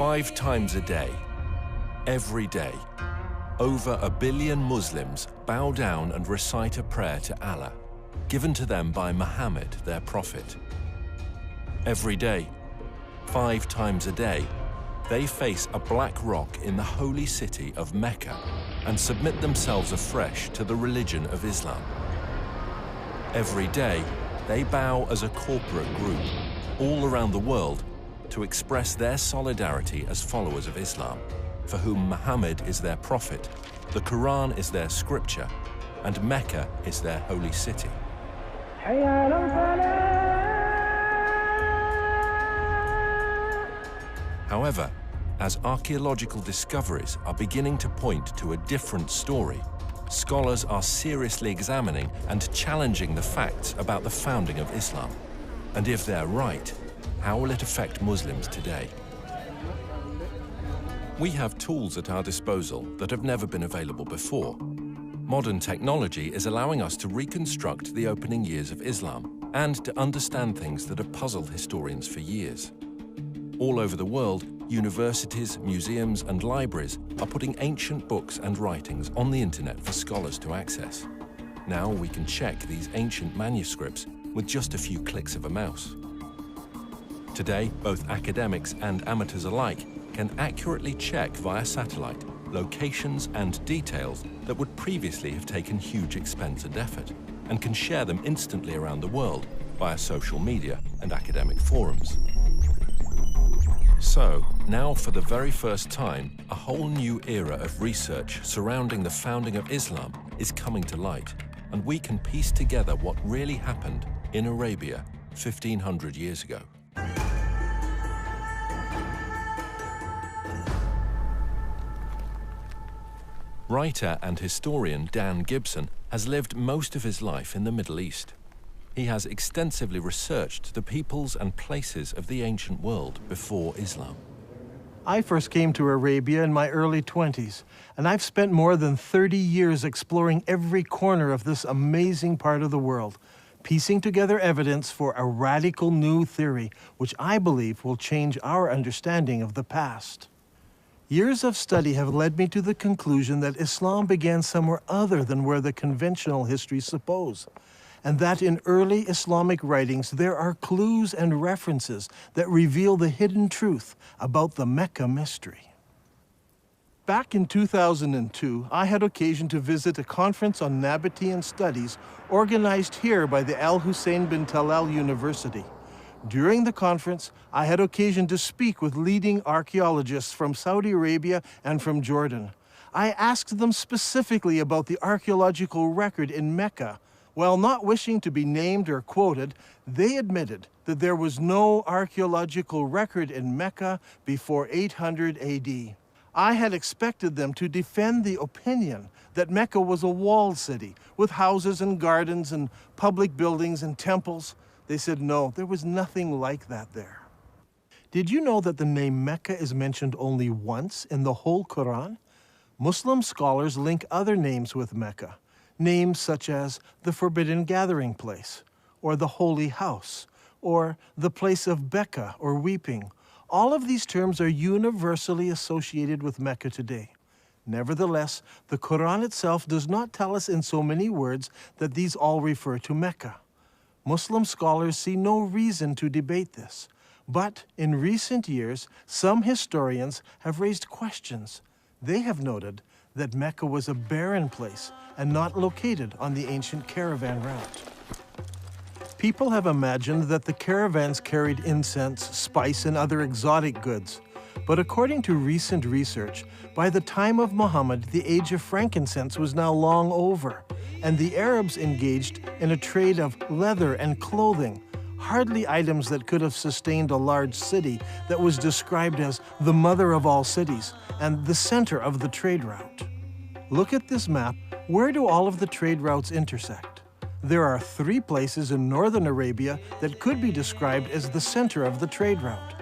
5 times a day, every day, over 1 billion Muslims bow down and recite a prayer to Allah, given to them by Muhammad, their prophet. Every day, 5 times a day, they face a black rock in the holy city of Mecca and submit themselves afresh to the religion of Islam. Every day, they bow as a corporate group all around the world to express their solidarity as followers of Islam, for whom Muhammad is their prophet, the Quran is their scripture, and Mecca is their holy city. However, as archaeological discoveries are beginning to point to a different story, scholars are seriously examining and challenging the facts about the founding of Islam. And if they're right, how will it affect Muslims today? We have tools at our disposal that have never been available before. Modern technology is allowing us to reconstruct the opening years of Islam and to understand things that have puzzled historians for years. All over the world, universities, museums, and libraries are putting ancient books and writings on the internet for scholars to access. Now we can check these ancient manuscripts with just a few clicks of a mouse. Today, both academics and amateurs alike can accurately check via satellite locations and details that would previously have taken huge expense and effort, and can share them instantly around the world via social media and academic forums. So, now for the very first time, a whole new era of research surrounding the founding of Islam is coming to light, and we can piece together what really happened in Arabia 1500 years ago. Writer and historian Dan Gibson has lived most of his life in the Middle East. He has extensively researched the peoples and places of the ancient world before Islam. I first came to Arabia in my early 20s, and I've spent more than 30 years exploring every corner of this amazing part of the world, piecing together evidence for a radical new theory, which I believe will change our understanding of the past. Years of study have led me to the conclusion that Islam began somewhere other than where the conventional histories suppose, and that in early Islamic writings there are clues and references that reveal the hidden truth about the Mecca mystery. Back in 2002, I had occasion to visit a conference on Nabatean studies organized here by the Al Hussein bin Talal University. During the conference, I had occasion to speak with leading archaeologists from Saudi Arabia and from Jordan. I asked them specifically about the archaeological record in Mecca. While not wishing to be named or quoted, they admitted that there was no archaeological record in Mecca before 800 AD. I had expected them to defend the opinion that Mecca was a walled city with houses and gardens and public buildings and temples. They said no, there was nothing like that there. Did you know that the name Mecca is mentioned only once in the whole Quran? Muslim scholars link other names with Mecca, names such as the Forbidden Gathering Place, or the Holy House, or the place of Becca or weeping. All of these terms are universally associated with Mecca today. Nevertheless, the Quran itself does not tell us in so many words that these all refer to Mecca. Muslim scholars see no reason to debate this, but in recent years, some historians have raised questions. They have noted that Mecca was a barren place and not located on the ancient caravan route. People have imagined that the caravans carried incense, spice, and other exotic goods. But according to recent research, by the time of Muhammad, the age of frankincense was now long over, and the Arabs engaged in a trade of leather and clothing, hardly items that could have sustained a large city that was described as the mother of all cities and the center of the trade route. Look at this map. Where do all of the trade routes intersect? There are 3 places in northern Arabia that could be described as the center of the trade route.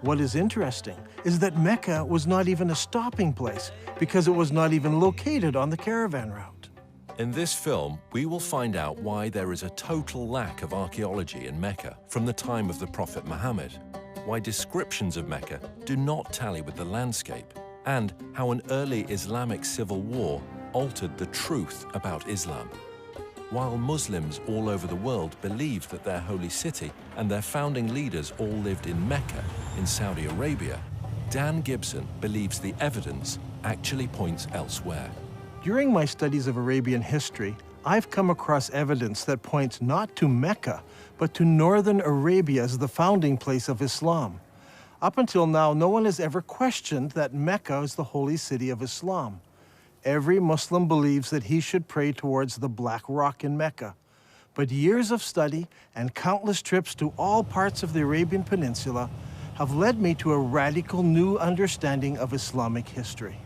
What is interesting is that Mecca was not even a stopping place because it was not even located on the caravan route. In this film, we will find out why there is a total lack of archaeology in Mecca from the time of the Prophet Muhammad. why descriptions of Mecca do not tally with the landscape, and how an early Islamic civil war altered the truth about Islam. While Muslims all over the world believed that their holy city and their founding leaders all lived in Mecca in Saudi Arabia, Dan Gibson believes the evidence actually points elsewhere. During my studies of Arabian history, I've come across evidence that points not to Mecca, but to northern Arabia as the founding place of Islam. Up until now, no one has ever questioned that Mecca is the holy city of Islam. Every Muslim believes that he should pray towards the Black Rock in Mecca. But years of study and countless trips to all parts of the Arabian Peninsula have led me to a radical new understanding of Islamic history.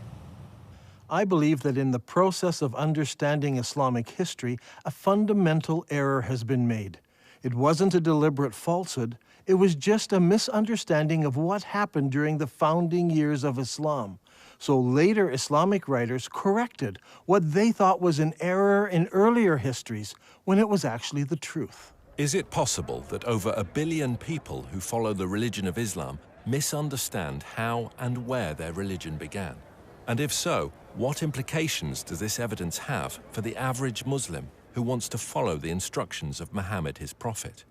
I believe that in the process of understanding Islamic history, a fundamental error has been made. It wasn't a deliberate falsehood, it was just a misunderstanding of what happened during the founding years of Islam. So later Islamic writers corrected what they thought was an error in earlier histories when it was actually the truth. Is it possible that over 1 billion people who follow the religion of Islam misunderstand how and where their religion began? And if so, what implications does this evidence have for the average Muslim who wants to follow the instructions of Muhammad, his prophet?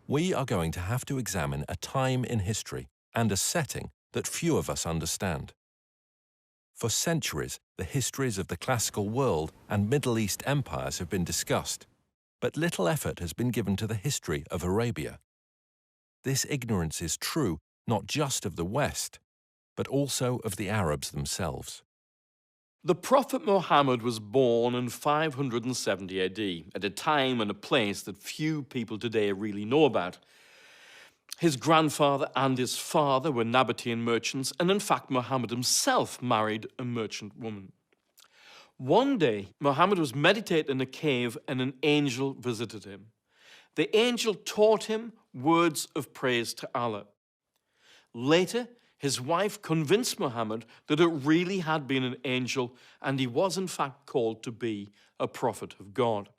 We are going to have to examine a time in history and a setting that few of us understand. For centuries, the histories of the classical world and Middle East empires have been discussed, but little effort has been given to the history of Arabia. This ignorance is true not just of the West, but also of the Arabs themselves. The Prophet Muhammad was born in 570 AD, at a time and a place that few people today really know about. His grandfather and his father were Nabatean merchants, and in fact Muhammad himself married a merchant woman. One day, Muhammad was meditating in a cave and an angel visited him. The angel taught him words of praise to Allah. Later, his wife convinced Muhammad that it really had been an angel and he was in fact called to be a prophet of God.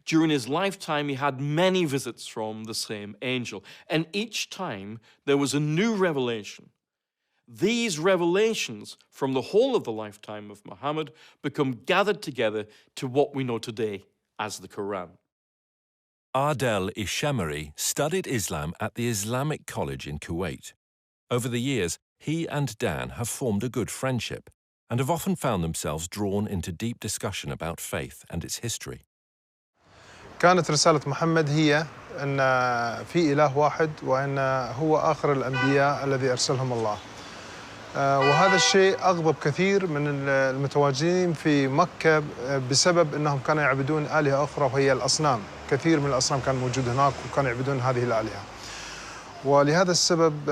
During his lifetime, he had many visits from the same angel, and each time there was a new revelation. These revelations from the whole of the lifetime of Muhammad become gathered together to what we know today as the Quran. Adel Ishamari studied Islam at the Islamic College in Kuwait. Over the years, he and Dan have formed a good friendship and have often found themselves drawn into deep discussion about faith and its history. كانت رسالة محمد هي أن في إله واحد وأن هو آخر الأنبياء الذي أرسلهم الله. وهذا الشيء أغضب كثير من المتواجدين في مكة بسبب أنهم كانوا يعبدون آلهة أخرى وهي الأصنام. كثير من الأصنام كان موجود هناك وكانوا يعبدون هذه الآلهة. ولهذا السبب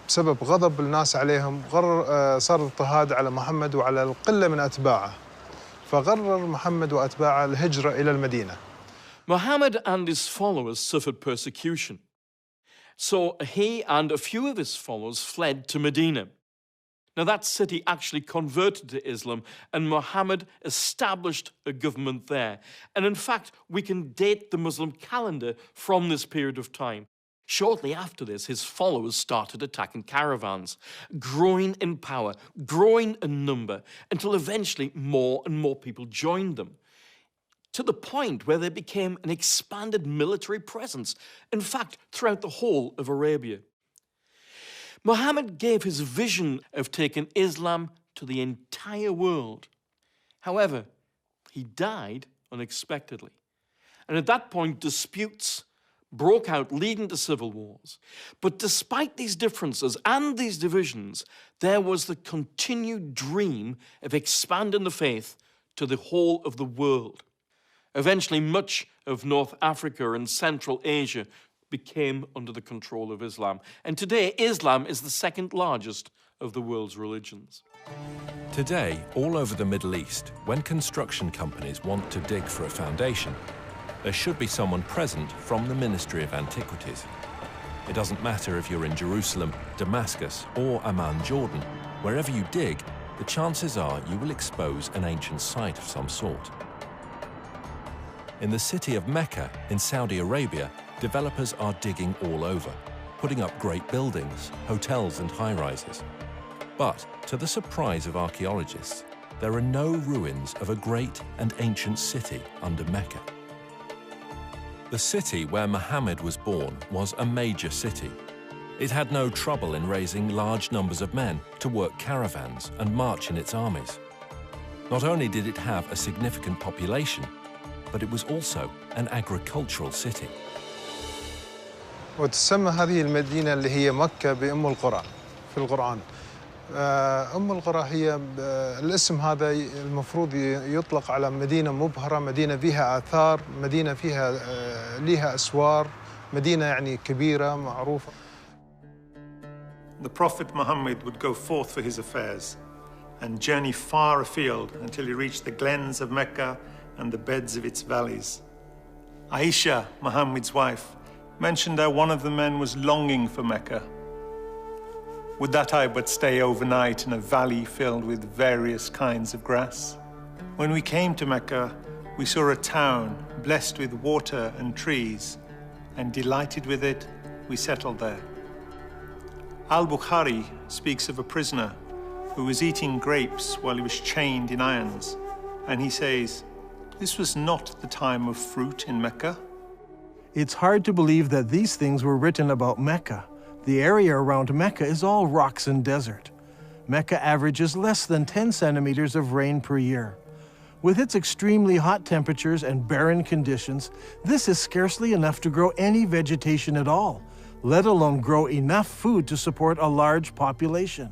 بسبب غضب الناس عليهم صار اضطهاد على محمد وعلى القلة من أتباعه. فقرر محمد وأتباعه الهجرة إلى المدينة. Muhammad and his followers suffered persecution. So he and a few of his followers fled to Medina. Now that city actually converted to Islam and Muhammad established a government there. And in fact, we can date the Muslim calendar from this period of time. Shortly after this, his followers started attacking caravans, growing in power, growing in number, until eventually more and more people joined them, to the point where they became an expanded military presence, in fact, throughout the whole of Arabia. Muhammad gave his vision of taking Islam to the entire world. However, he died unexpectedly. And at that point, disputes broke out, leading to civil wars. But despite these differences and these divisions, there was the continued dream of expanding the faith to the whole of the world. Eventually, much of North Africa and Central Asia became under the control of Islam. And today, Islam is the second largest of the world's religions. Today, all over the Middle East, when construction companies want to dig for a foundation, there should be someone present from the Ministry of Antiquities. It doesn't matter if you're in Jerusalem, Damascus, or Amman, Jordan. Wherever you dig, the chances are you will expose an ancient site of some sort. In the city of Mecca in Saudi Arabia, developers are digging all over. putting up great buildings, hotels and high-rises. But, to the surprise of archaeologists, there are no ruins of a great and ancient city under Mecca. The city where Muhammad was born was a major city. It had no trouble in raising large numbers of men to work caravans and march in its armies. Not only did it have a significant population, but it was also an agricultural city. وتسمى هذه المدينة اللي هي مكة بأم القرى في القرآن. أم القرى هي الاسم هذا المفروض يطلق على مدينة مبهرة، مدينة فيها آثار، مدينة فيها ليها أسوار، مدينة يعني كبيرة معروفة. The Prophet Muhammad would go forth for his affairs and journey far afield until he reached the glens of Mecca and the beds of its valleys. Aisha, Muhammad's wife, mentioned how one of the men was longing for Mecca. Would that I but stay overnight in a valley filled with various kinds of grass? When we came to Mecca, we saw a town blessed with water and trees, and delighted with it, we settled there. Al-Bukhari speaks of a prisoner who was eating grapes while he was chained in irons, and he says, "This was not the time of fruit in Mecca." It's hard to believe that these things were written about Mecca. The area around Mecca is all rocks and desert. Mecca averages less than 10 centimeters of rain per year. With its extremely hot temperatures and barren conditions, this is scarcely enough to grow any vegetation at all, let alone grow enough food to support a large population.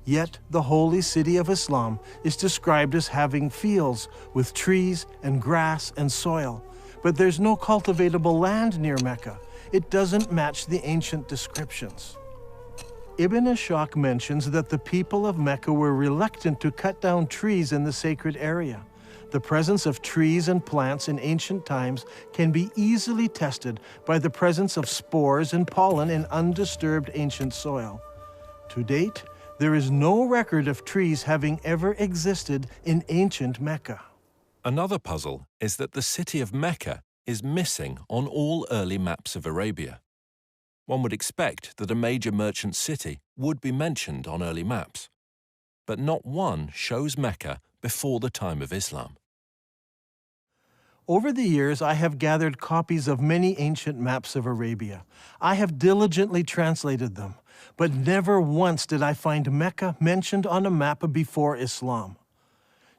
Yet the holy city of Islam is described as having fields with trees and grass and soil, but there's no cultivatable land near Mecca. It doesn't match the ancient descriptions. Ibn Ishaq mentions that the people of Mecca were reluctant to cut down trees in the sacred area. The presence of trees and plants in ancient times can be easily tested by the presence of spores and pollen in undisturbed ancient soil. To date, there is no record of trees having ever existed in ancient Mecca. Another puzzle is that the city of Mecca is missing on all early maps of Arabia. One would expect that a major merchant city would be mentioned on early maps, but not one shows Mecca before the time of Islam. Over the years, I have gathered copies of many ancient maps of Arabia. I have diligently translated them, but never once did I find Mecca mentioned on a map before Islam.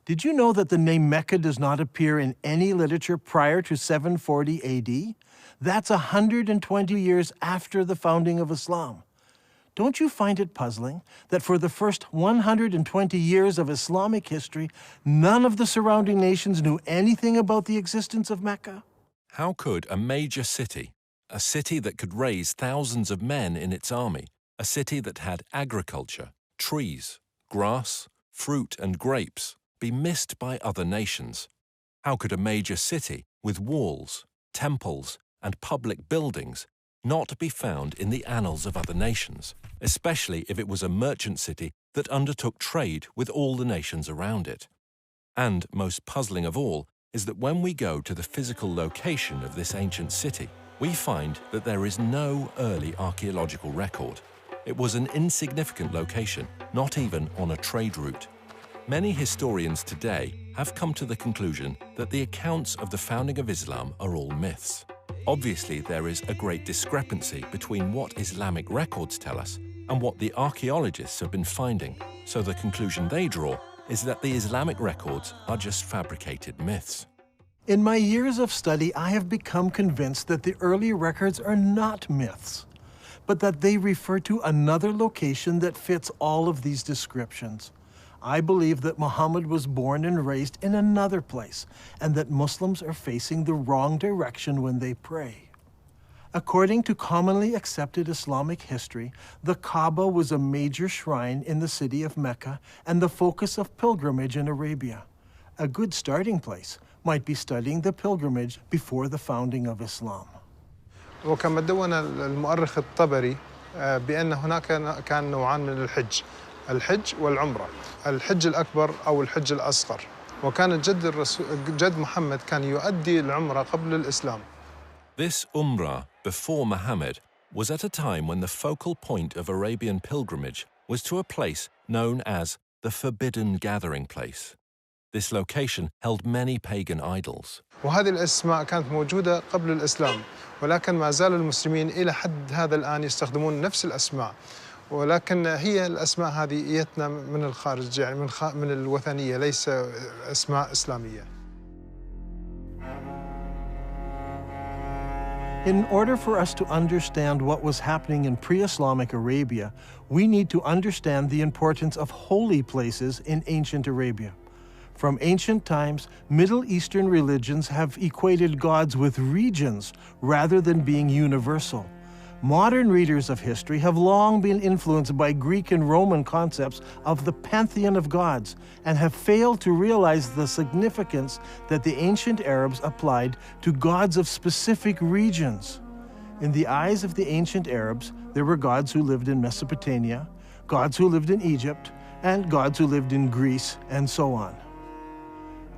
Did you know that the name Mecca does not appear in any literature prior to 740 AD? That's 120 years after the founding of Islam. Don't you find it puzzling that for the first 120 years of Islamic history, none of the surrounding nations knew anything about the existence of Mecca? How could a major city, a city that could raise thousands of men in its army, a city that had agriculture, trees, grass, fruit and grapes, be missed by other nations? How could a major city with walls, temples, and public buildings not be found in the annals of other nations, especially if it was a merchant city that undertook trade with all the nations around it? And most puzzling of all is that when we go to the physical location of this ancient city, we find that there is no early archaeological record. It was an insignificant location, not even on a trade route. Many historians today have come to the conclusion that the accounts of the founding of Islam are all myths. Obviously, there is a great discrepancy between what Islamic records tell us and what the archaeologists have been finding, so the conclusion they draw is that the Islamic records are just fabricated myths. In my years of study, I have become convinced that the early records are not myths, but that they refer to another location that fits all of these descriptions. I believe that Muhammad was born and raised in another place, and that Muslims are facing the wrong direction when they pray. According to commonly accepted Islamic history, the Kaaba was a major shrine in the city of Mecca and the focus of pilgrimage in Arabia. A good starting place might be studying the pilgrimage before the founding of Islam. وكما دون المؤرخ الطبري بأن هناك كان نوعان من الحج، الحج والعمرة. الحج الأكبر أو الحج الأصغر، وكان جد محمد كان يؤدي العمرة قبل الإسلام. This Umrah before Muhammad was at a time when the focal point of Arabian pilgrimage was to a place known as the Forbidden Gathering Place. This location held many pagan idols. وهذه الأسماء كانت موجودة قبل الإسلام، ولكن ما زال المسلمين إلى حد هذا الآن يستخدمون نفس الأسماء، ولكن هي الأسماء هذه جتنا من الخارج، يعني من الوثنية، ليس أسماء إسلامية. In order for us to understand what was happening in pre-Islamic Arabia, we need to understand the importance of holy places in ancient Arabia. From ancient times, Middle Eastern religions have equated gods with regions rather than being universal. Modern readers of history have long been influenced by Greek and Roman concepts of the pantheon of gods and have failed to realize the significance that the ancient Arabs applied to gods of specific regions. In the eyes of the ancient Arabs, there were gods who lived in Mesopotamia, gods who lived in Egypt, and gods who lived in Greece, and so on.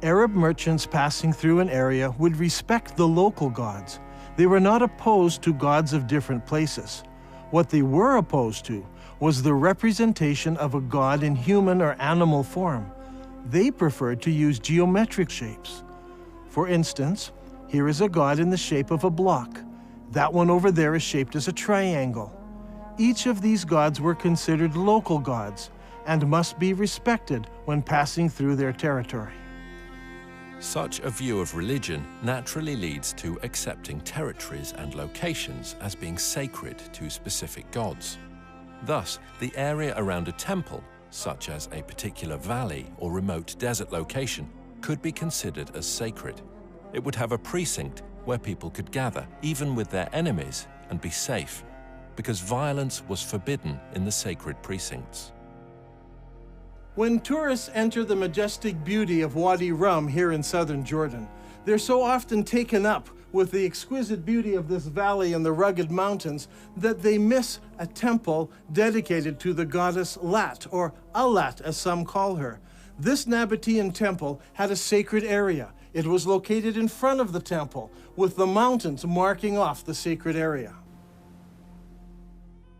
Arab merchants passing through an area would respect the local gods. They were not opposed to gods of different places. What they were opposed to was the representation of a god in human or animal form. They preferred to use geometric shapes. For instance, here is a god in the shape of a block. That one over there is shaped as a triangle. Each of these gods were considered local gods and must be respected when passing through their territory. Such a view of religion naturally leads to accepting territories and locations as being sacred to specific gods. Thus, the area around a temple, such as a particular valley or remote desert location, could be considered as sacred. It would have a precinct where people could gather, even with their enemies, and be safe, because violence was forbidden in the sacred precincts. When tourists enter the majestic beauty of Wadi Rum here in southern Jordan, they're so often taken up with the exquisite beauty of this valley and the rugged mountains that they miss a temple dedicated to the goddess Lat, or Alat as some call her. This Nabatean temple had a sacred area. It was located in front of the temple, with the mountains marking off the sacred area.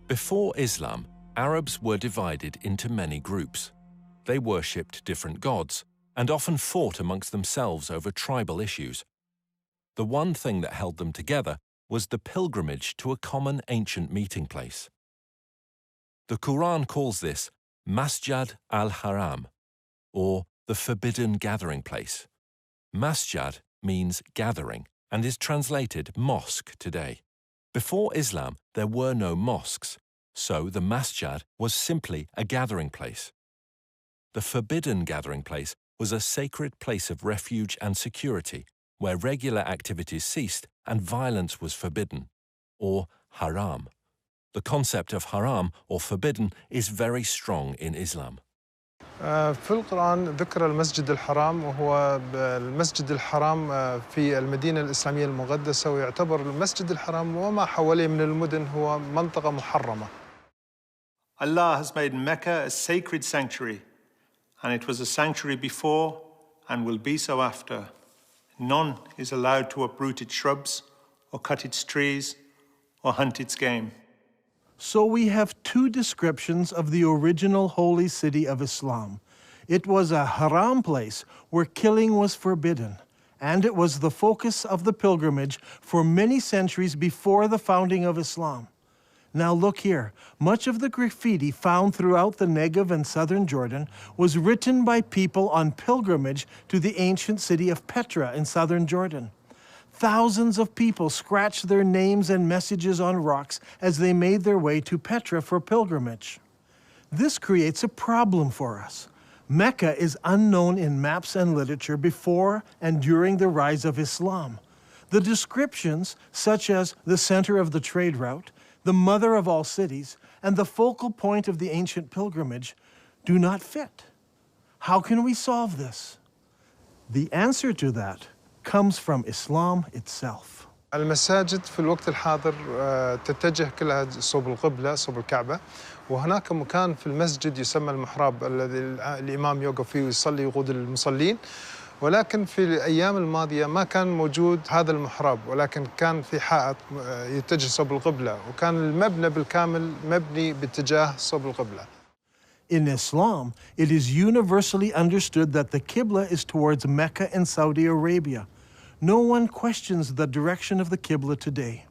Before Islam, Arabs were divided into many groups. They worshipped different gods and often fought amongst themselves over tribal issues. The one thing that held them together was the pilgrimage to a common ancient meeting place. The Quran calls this Masjid al-Haram, or the Forbidden Gathering Place. Masjid means gathering and is translated mosque today. Before Islam, there were no mosques, so the masjid was simply a gathering place. The Forbidden Gathering Place was a sacred place of refuge and security, where regular activities ceased and violence was forbidden, or haram. The concept of haram, or forbidden, is very strong in Islam. في القرآن ذكر المسجد الحرام، وهو المسجد الحرام في المدينة الإسلامية المقدسة، ويعتبر المسجد الحرام وما حواليه من المدن هو منطقة محرمة. Allah has made Mecca a sacred sanctuary, and it was a sanctuary before and will be so after. None is allowed to uproot its shrubs or cut its trees or hunt its game. So we have two descriptions of the original holy city of Islam. It was a haram place where killing was forbidden, and it was the focus of the pilgrimage for many centuries before the founding of Islam. Now look here, much of the graffiti found throughout the Negev and southern Jordan was written by people on pilgrimage to the ancient city of Petra in southern Jordan. Thousands of people scratched their names and messages on rocks as they made their way to Petra for pilgrimage. This creates a problem for us. Mecca is unknown in maps and literature before and during the rise of Islam. The descriptions, such as the center of the trade route, the mother of all cities, and the focal point of the ancient pilgrimage, do not fit. How can we solve this? The answer to that comes from Islam itself. المساجد في الوقت الحاضر تتجه كلها صوب القبلة، صوب الكعبة، وهناك مكان في المسجد يسمى المحراب الذي الإمام يوقف فيه ويصلي يقود المصلين، ولكن في الأيام الماضية ما كان موجود هذا المحراب، ولكن كان في حائط يتجه صوب القبلة، وكان المبنى بالكامل مبني باتجاه صوب القبلة. In Islam, it is universally understood that the Qibla is towards Mecca in Saudi Arabia. No one questions the direction of the Qibla today.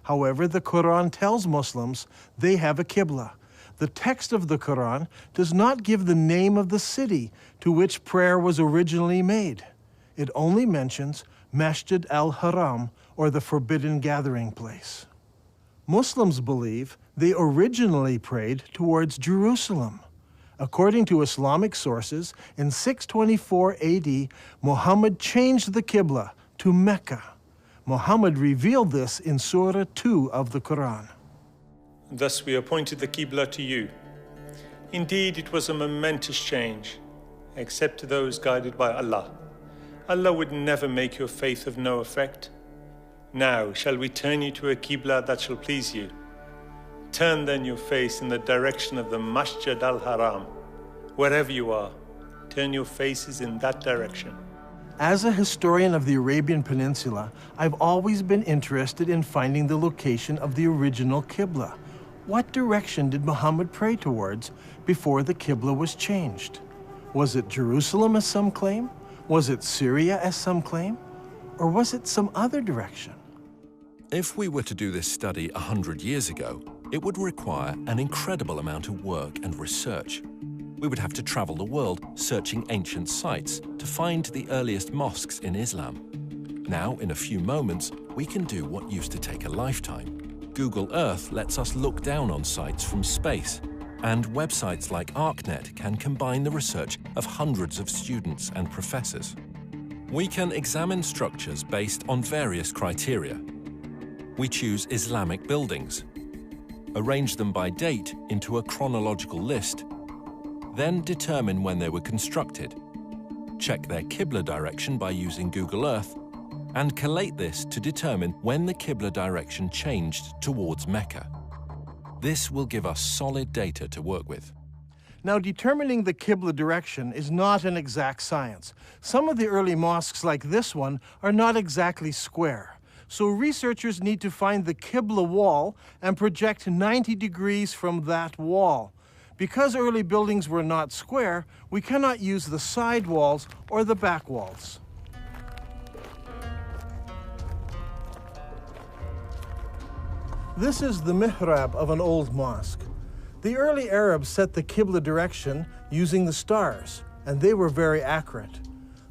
However, the Quran tells Muslims they have a Qibla. The text of the Quran does not give the name of the city to which prayer was originally made. It only mentions Masjid al-Haram, or the forbidden gathering place. Muslims believe they originally prayed towards Jerusalem. According to Islamic sources, in 624 AD, Muhammad changed the Qibla to Mecca. Muhammad revealed this in Surah 2 of the Quran. Thus we appointed the Qibla to you. Indeed, it was a momentous change, except to those guided by Allah. Allah would never make your faith of no effect. Now shall we turn you to a Qibla that shall please you. Turn then your face in the direction of the Masjid al-Haram. Wherever you are, turn your faces in that direction. As a historian of the Arabian Peninsula, I've always been interested in finding the location of the original Qibla. What direction did Muhammad pray towards before the Qibla was changed? Was it Jerusalem, as some claim? Was it Syria, as some claim? Or was it some other direction? If we were to do this study 100 years ago, it would require an incredible amount of work and research. We would have to travel the world searching ancient sites to find the earliest mosques in Islam. Now, in a few moments, we can do what used to take a lifetime. Google Earth lets us look down on sites from space, and websites like ArcNet can combine the research of hundreds of students and professors. We can examine structures based on various criteria. We choose Islamic buildings, arrange them by date into a chronological list, then determine when they were constructed, check their Qibla direction by using Google Earth, and collate this to determine when the Qibla direction changed towards Mecca. This will give us solid data to work with. Now, determining the Qibla direction is not an exact science. Some of the early mosques, like this one, are not exactly square. So researchers need to find the Qibla wall and project 90 degrees from that wall. Because early buildings were not square, we cannot use the side walls or the back walls. This is the mihrab of an old mosque. The early Arabs set the Qibla direction using the stars, and they were very accurate.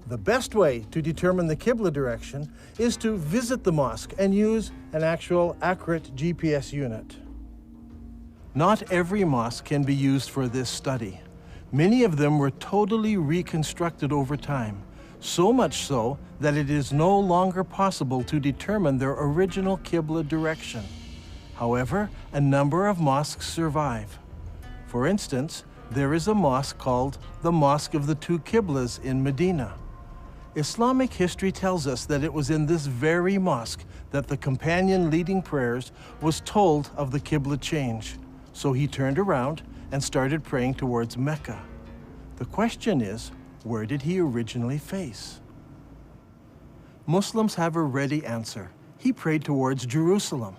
The best way to determine the Qibla direction is to visit the mosque and use an actual accurate GPS unit. Not every mosque can be used for this study. Many of them were totally reconstructed over time, so much so that it is no longer possible to determine their original Qibla direction. However, a number of mosques survive. For instance, there is a mosque called the Mosque of the Two Qiblas in Medina. Islamic history tells us that it was in this very mosque that the companion leading prayers was told of the Qibla change. So he turned around and started praying towards Mecca. The question is, where did he originally face? Muslims have a ready answer. He prayed towards Jerusalem.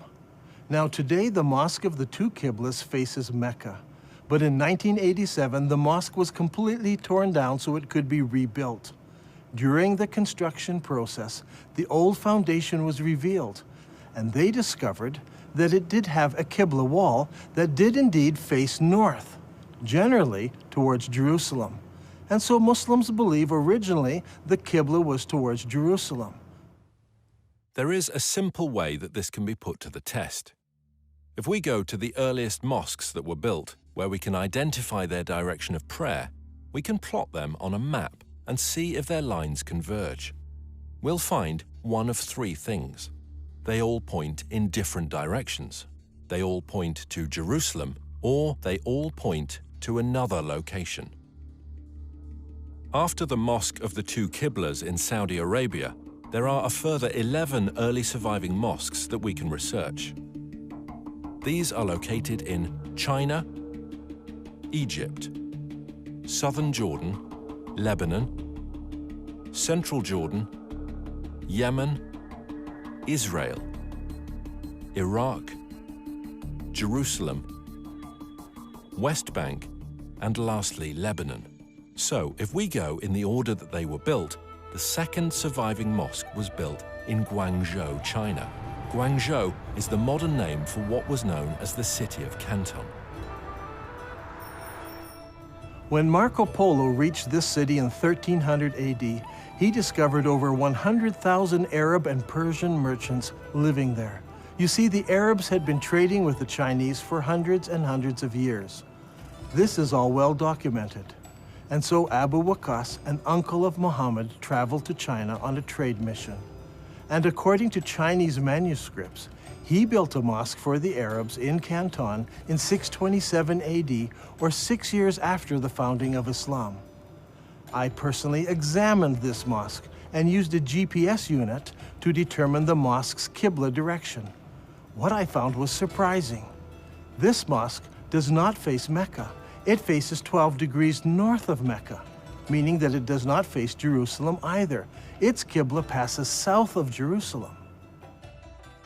Now today, the Mosque of the Two Qiblas faces Mecca. But in 1987, the mosque was completely torn down so it could be rebuilt. During the construction process, the old foundation was revealed, and they discovered that it did have a Qibla wall that did indeed face north, generally towards Jerusalem. And so Muslims believe originally the Qibla was towards Jerusalem. There is a simple way that this can be put to the test. If we go to the earliest mosques that were built, where we can identify their direction of prayer, we can plot them on a map and see if their lines converge. We'll find one of three things. They all point in different directions. They all point to Jerusalem, or they all point to another location. After the Mosque of the Two Qiblas in Saudi Arabia, there are a further 11 early surviving mosques that we can research. These are located in China, Egypt, southern Jordan, Lebanon, Central Jordan, Yemen, Israel, Iraq, Jerusalem, West Bank, and lastly Lebanon. So, if we go in the order that they were built, the second surviving mosque was built in Guangzhou, China. Guangzhou is the modern name for what was known as the city of Canton. When Marco Polo reached this city in 1300 AD, he discovered over 100,000 Arab and Persian merchants living there. You see, the Arabs had been trading with the Chinese for hundreds and hundreds of years. This is all well documented. And so Abu Waqas, an uncle of Muhammad, traveled to China on a trade mission. And according to Chinese manuscripts, he built a mosque for the Arabs in Canton in 627 AD, or 6 years after the founding of Islam. I personally examined this mosque and used a GPS unit to determine the mosque's Qibla direction. What I found was surprising. This mosque does not face Mecca. It faces 12 degrees north of Mecca, meaning that it does not face Jerusalem either. Its Qibla passes south of Jerusalem.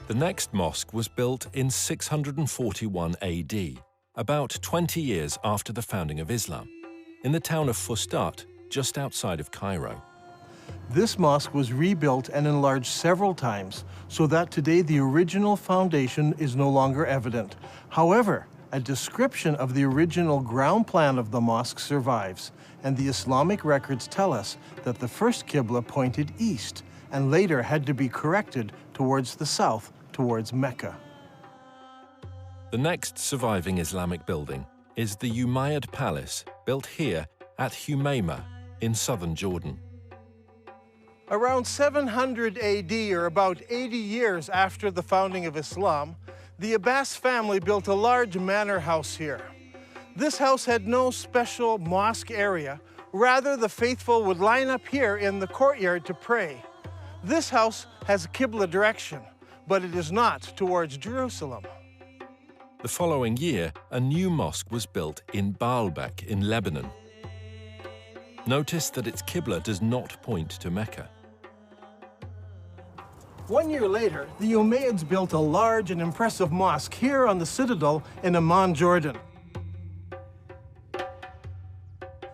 The next mosque was built in 641 AD, about 20 years after the founding of Islam, in the town of Fustat, just outside of Cairo. This mosque was rebuilt and enlarged several times, so that today the original foundation is no longer evident. However, a description of the original ground plan of the mosque survives, and the Islamic records tell us that the first Qibla pointed east and later had to be corrected towards the south, towards Mecca. The next surviving Islamic building is the Umayyad Palace, built here at Humayma in southern Jordan. Around 700 AD, or about 80 years after the founding of Islam, the Abbas family built a large manor house here. This house had no special mosque area. Rather, the faithful would line up here in the courtyard to pray. This house has a Qibla direction, but it is not towards Jerusalem. The following year, a new mosque was built in Baalbek in Lebanon. Notice that its Qibla does not point to Mecca. 1 year later, the Umayyads built a large and impressive mosque here on the citadel in Amman, Jordan.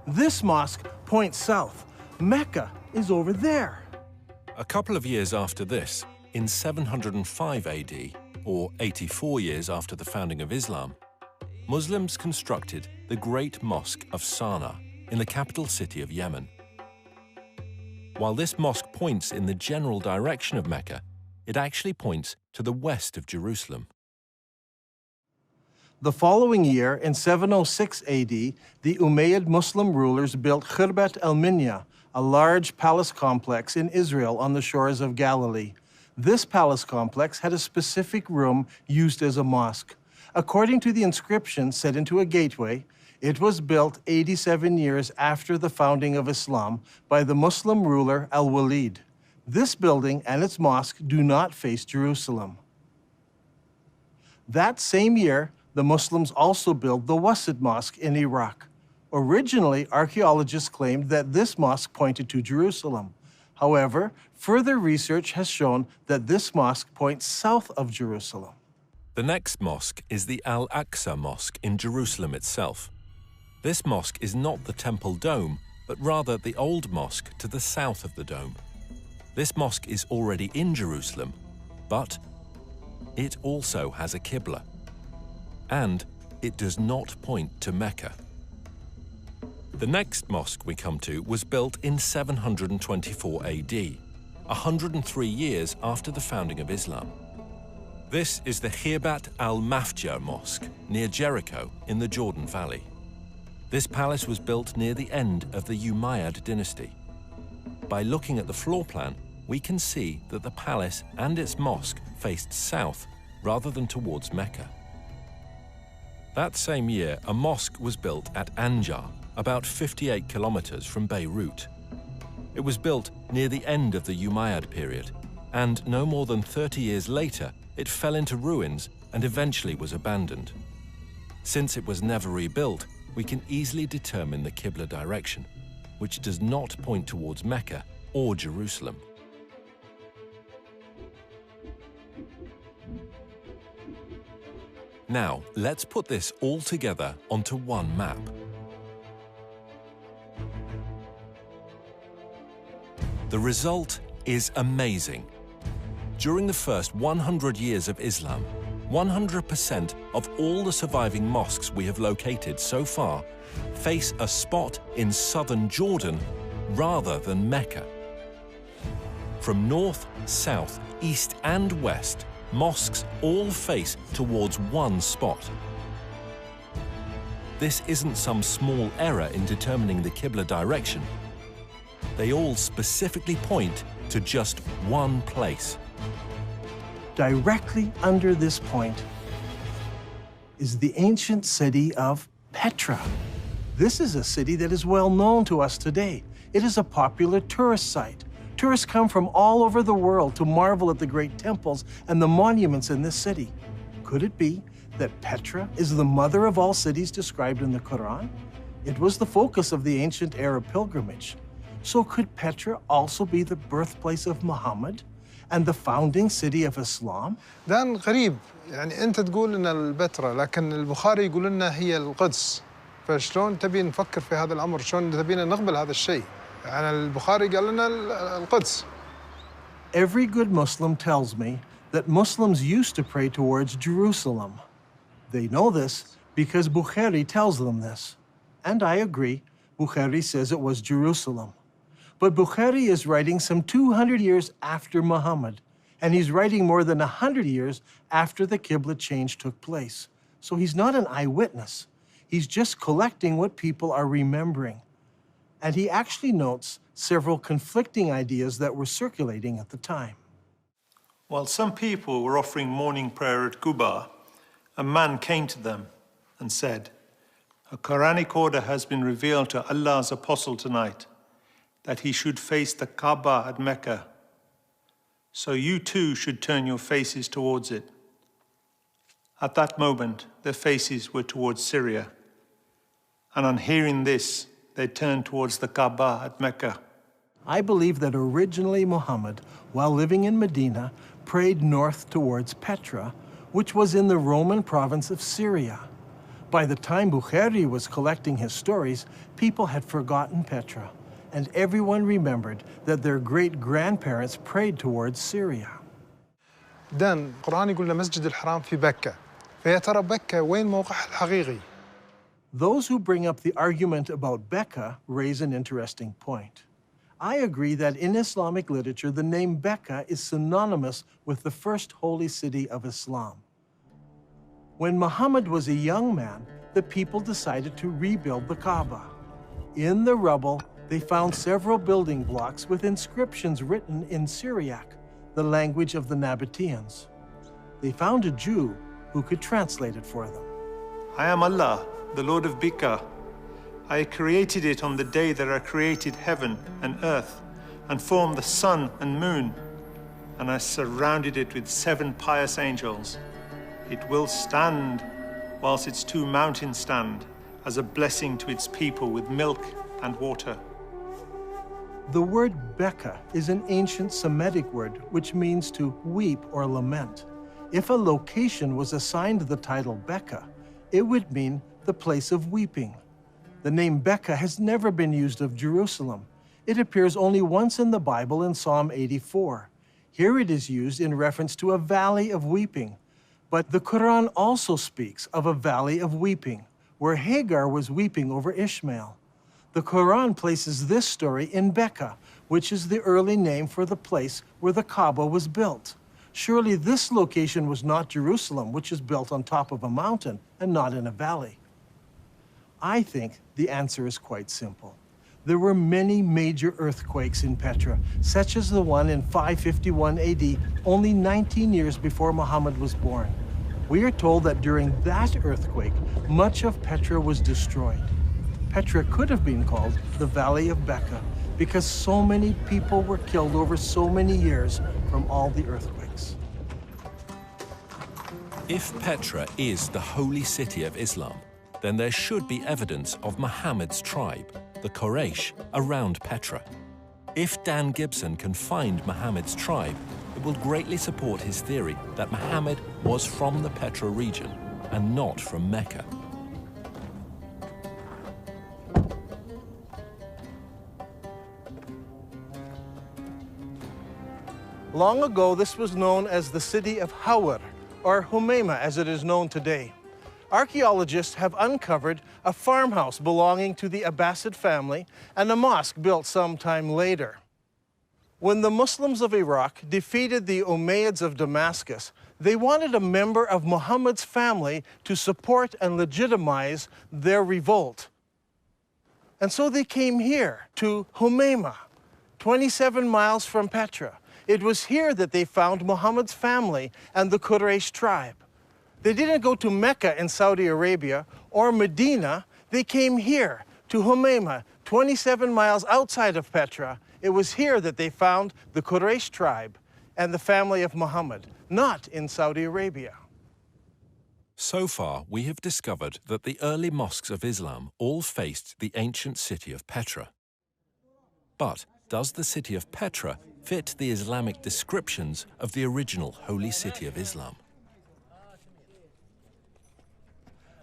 This mosque points south. Mecca is over there. A couple of years after this, in 705 AD, or 84 years after the founding of Islam, Muslims constructed the Great Mosque of Sana'a in the capital city of Yemen. While this mosque points in the general direction of Mecca, it actually points to the west of Jerusalem. The following year, in 706 AD, the Umayyad Muslim rulers built Khirbat al-Minya, a large palace complex in Israel on the shores of Galilee. This palace complex had a specific room used as a mosque. According to the inscription set into a gateway, it was built 87 years after the founding of Islam by the Muslim ruler Al-Walid. This building and its mosque do not face Jerusalem. That same year, the Muslims also built the Wasit Mosque in Iraq. Originally, archaeologists claimed that this mosque pointed to Jerusalem. However, further research has shown that this mosque points south of Jerusalem. The next mosque is the Al-Aqsa Mosque in Jerusalem itself. This mosque is not the temple dome, but rather the old mosque to the south of the dome. This mosque is already in Jerusalem, but it also has a Qibla, and it does not point to Mecca. The next mosque we come to was built in 724 AD, 103 years after the founding of Islam. This is the Khirbat al-Mafja Mosque near Jericho in the Jordan Valley. This palace was built near the end of the Umayyad dynasty. By looking at the floor plan, we can see that the palace and its mosque faced south rather than towards Mecca. That same year, a mosque was built at Anjar, about 58 kilometers from Beirut. It was built near the end of the Umayyad period, and no more than 30 years later, it fell into ruins and eventually was abandoned. Since it was never rebuilt, we can easily determine the Qibla direction, which does not point towards Mecca, or Jerusalem. Now, let's put this all together onto one map. The result is amazing. During the first 100 years of Islam, 100% of all the surviving mosques we have located so far face a spot in southern Jordan rather than Mecca. From north, south, east and west, mosques all face towards one spot. This isn't some small error in determining the Qibla direction. They all specifically point to just one place. Directly under this point is the ancient city of Petra. This is a city that is well known to us today. It is a popular tourist site. Tourists come from all over the world to marvel at the great temples and the monuments in this city. Could it be that Petra is the mother of all cities described in the Quran? It was the focus of the ancient Arab pilgrimage. So could Petra also be the birthplace of Muhammad and the founding city of Islam? دان غريب، يعني أنت تقول إن البتراء لكن البخاري يقول لنا هي القدس. فشلون تبي نفكر في هذا الأمر؟ شلون تبينا نقبل هذا الشيء؟ يعني البخاري قال لنا القدس. Every good Muslim tells me that Muslims used to pray towards Jerusalem. They know this because Bukhari tells them this. And I agree, Bukhari says it was Jerusalem. But Bukhari is writing some 200 years after Muhammad, and he's writing more than 100 years after the Qibla change took place. So he's not an eyewitness. He's just collecting what people are remembering. And he actually notes several conflicting ideas that were circulating at the time. While some people were offering morning prayer at Quba, a man came to them and said, "A Quranic order has been revealed to Allah's apostle tonight, that he should face the Kaaba at Mecca. So you too should turn your faces towards it." At that moment, their faces were towards Syria. And on hearing this, they turned towards the Kaaba at Mecca. I believe that originally Muhammad, while living in Medina, prayed north towards Petra, which was in the Roman province of Syria. By the time Bukhari was collecting his stories, people had forgotten Petra, and everyone remembered that their great-grandparents prayed towards Syria. دان القرآن يقول لنا مسجد الحرام في بكة. فيا ترى بكة وين موقعها الحقيقي؟ Those who bring up the argument about Becca raise an interesting point. I agree that in Islamic literature, the name Becca is synonymous with the first holy city of Islam. When Muhammad was a young man, the people decided to rebuild the Kaaba. In the rubble, they found several building blocks with inscriptions written in Syriac, the language of the Nabateans. They found a Jew who could translate it for them. "I am Allah, the Lord of Bika. I created it on the day that I created heaven and earth, and formed the sun and moon, and I surrounded it with 7 pious angels. It will stand whilst its 2 mountains stand, as a blessing to its people with milk and water." The word Becca is an ancient Semitic word which means to weep or lament. If a location was assigned the title Becca, it would mean the place of weeping. The name Becca has never been used of Jerusalem. It appears only once in the Bible in Psalm 84. Here it is used in reference to a valley of weeping. But the Quran also speaks of a valley of weeping, where Hagar was weeping over Ishmael. The Quran places this story in Becca, which is the early name for the place where the Kaaba was built. Surely this location was not Jerusalem, which is built on top of a mountain and not in a valley. I think the answer is quite simple. There were many major earthquakes in Petra, such as the one in 551 AD, only 19 years before Muhammad was born. We are told that during that earthquake, much of Petra was destroyed. Petra could have been called the Valley of Becca because so many people were killed over so many years from all the earthquakes. If Petra is the holy city of Islam, then there should be evidence of Muhammad's tribe, the Quraysh, around Petra. If Dan Gibson can find Muhammad's tribe, it will greatly support his theory that Muhammad was from the Petra region and not from Mecca. Long ago, this was known as the city of Hawar, or Humayma as it is known today. Archaeologists have uncovered a farmhouse belonging to the Abbasid family and a mosque built some time later. When the Muslims of Iraq defeated the Umayyads of Damascus, they wanted a member of Muhammad's family to support and legitimize their revolt. And so they came here to Humayma, 27 miles from Petra. It was here that they found Muhammad's family and the Quraysh tribe. They didn't go to Mecca in Saudi Arabia or Medina. They came here to Humayma, 27 miles outside of Petra. It was here that they found the Quraysh tribe and the family of Muhammad, not in Saudi Arabia. So far, we have discovered that the early mosques of Islam all faced the ancient city of Petra. But does the city of Petra fit the Islamic descriptions of the original holy city of Islam?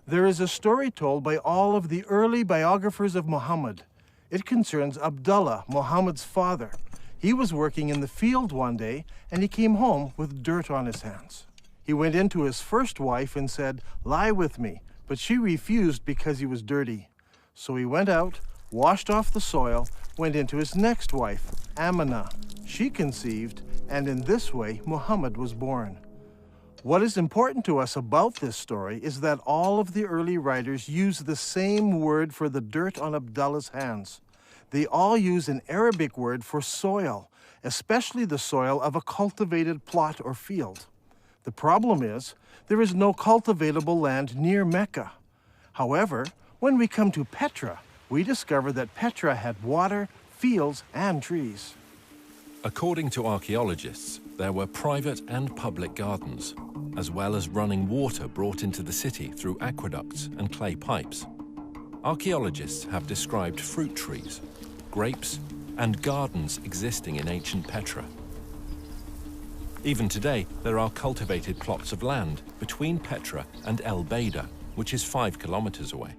There is a story told by all of the early biographers of Muhammad. It concerns Abdullah, Muhammad's father. He was working in the field one day and he came home with dirt on his hands. He went in to his first wife and said, "Lie with me," but she refused because he was dirty. So he went out, washed off the soil, went into his next wife, Amina. She conceived, and in this way, Muhammad was born. What is important to us about this story is that all of the early writers use the same word for the dirt on Abdullah's hands. They all use an Arabic word for soil, especially the soil of a cultivated plot or field. The problem is, there is no cultivatable land near Mecca. However, when we come to Petra, we discover that Petra had water, fields, and trees. According to archaeologists, there were private and public gardens, as well as running water brought into the city through aqueducts and clay pipes. Archaeologists have described fruit trees, grapes, and gardens existing in ancient Petra. Even today, there are cultivated plots of land between Petra and El Beida, which is 5 kilometers away.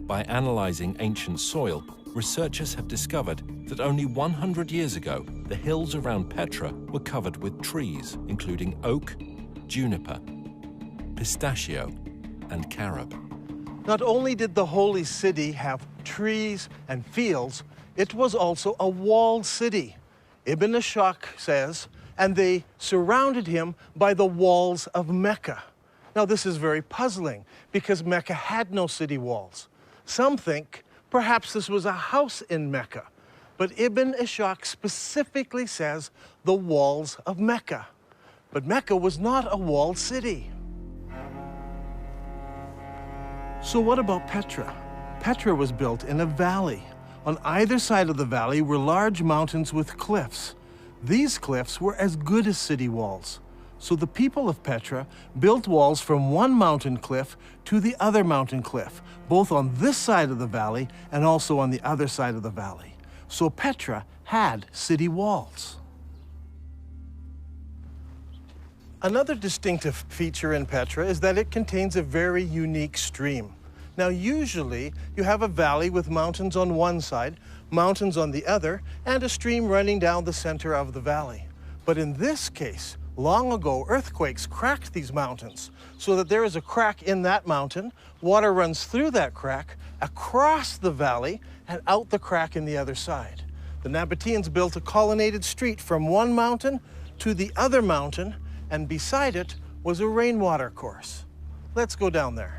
By analyzing ancient soil, researchers have discovered that only 100 years ago, the hills around Petra were covered with trees, including oak, juniper, pistachio, and carob. Not only did the holy city have trees and fields, it was also a walled city. Ibn Ishaq says, and they surrounded him by the walls of Mecca. Now this is very puzzling because Mecca had no city walls. Some think perhaps this was a house in Mecca, but Ibn Ishaq specifically says the walls of Mecca. But Mecca was not a walled city. So what about Petra? Petra was built in a valley. On either side of the valley were large mountains with cliffs. These cliffs were as good as city walls. So the people of Petra built walls from one mountain cliff to the other mountain cliff, both on this side of the valley and also on the other side of the valley. So Petra had city walls. Another distinctive feature in Petra is that it contains a very unique stream. Now, usually you have a valley with mountains on one side, mountains on the other, and a stream running down the center of the valley. But in this case, long ago, earthquakes cracked these mountains so that there is a crack in that mountain, water runs through that crack, across the valley, and out the crack in the other side. The Nabateans built a colonnaded street from one mountain to the other mountain, and beside it was a rainwater course. Let's go down there.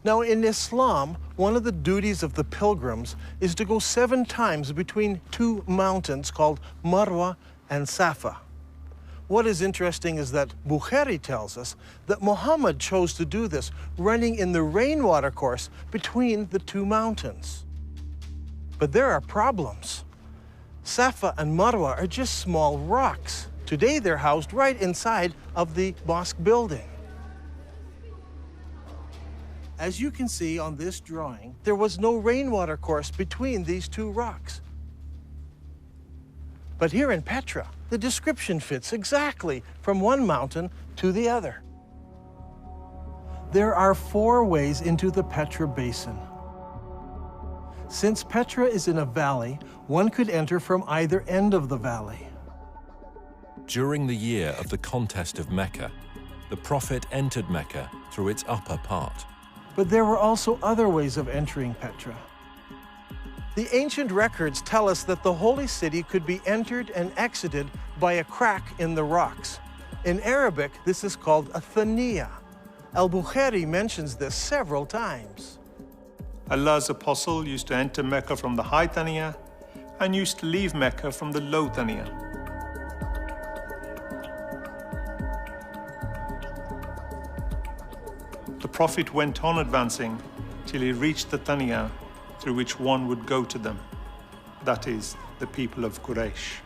Now, in Islam, one of the duties of the pilgrims is to go 7 times between 2 mountains called Marwa and Safa. What is interesting is that Bukhari tells us that Muhammad chose to do this, running in the rainwater course between the 2 mountains. But there are problems. Safa and Marwa are just small rocks. Today they're housed right inside of the mosque building. As you can see on this drawing, there was no rainwater course between these two rocks. But here in Petra, the description fits exactly from one mountain to the other. There are 4 ways into the Petra Basin. Since Petra is in a valley, one could enter from either end of the valley. During the year of the contest of Mecca, the Prophet entered Mecca through its upper part. But there were also other ways of entering Petra. The ancient records tell us that the holy city could be entered and exited by a crack in the rocks. In Arabic, this is called a thaniya. Al-Bukhari mentions this several times. Allah's apostle used to enter Mecca from the high Thaniya and used to leave Mecca from the low Thaniya. The Prophet went on advancing till he reached the Thaniya through which one would go to them, that is, the people of Quraysh.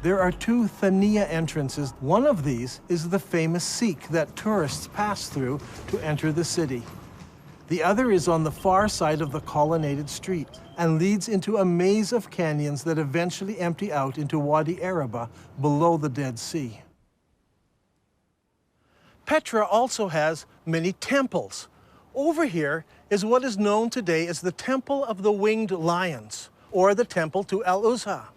There are 2 Thaniya entrances. One of these is the famous Sikh that tourists pass through to enter the city. The other is on the far side of the colonnaded street and leads into a maze of canyons that eventually empty out into Wadi Araba below the Dead Sea. Petra also has many temples. Over here is what is known today as the Temple of the Winged Lions, or the Temple to Al-Uzza.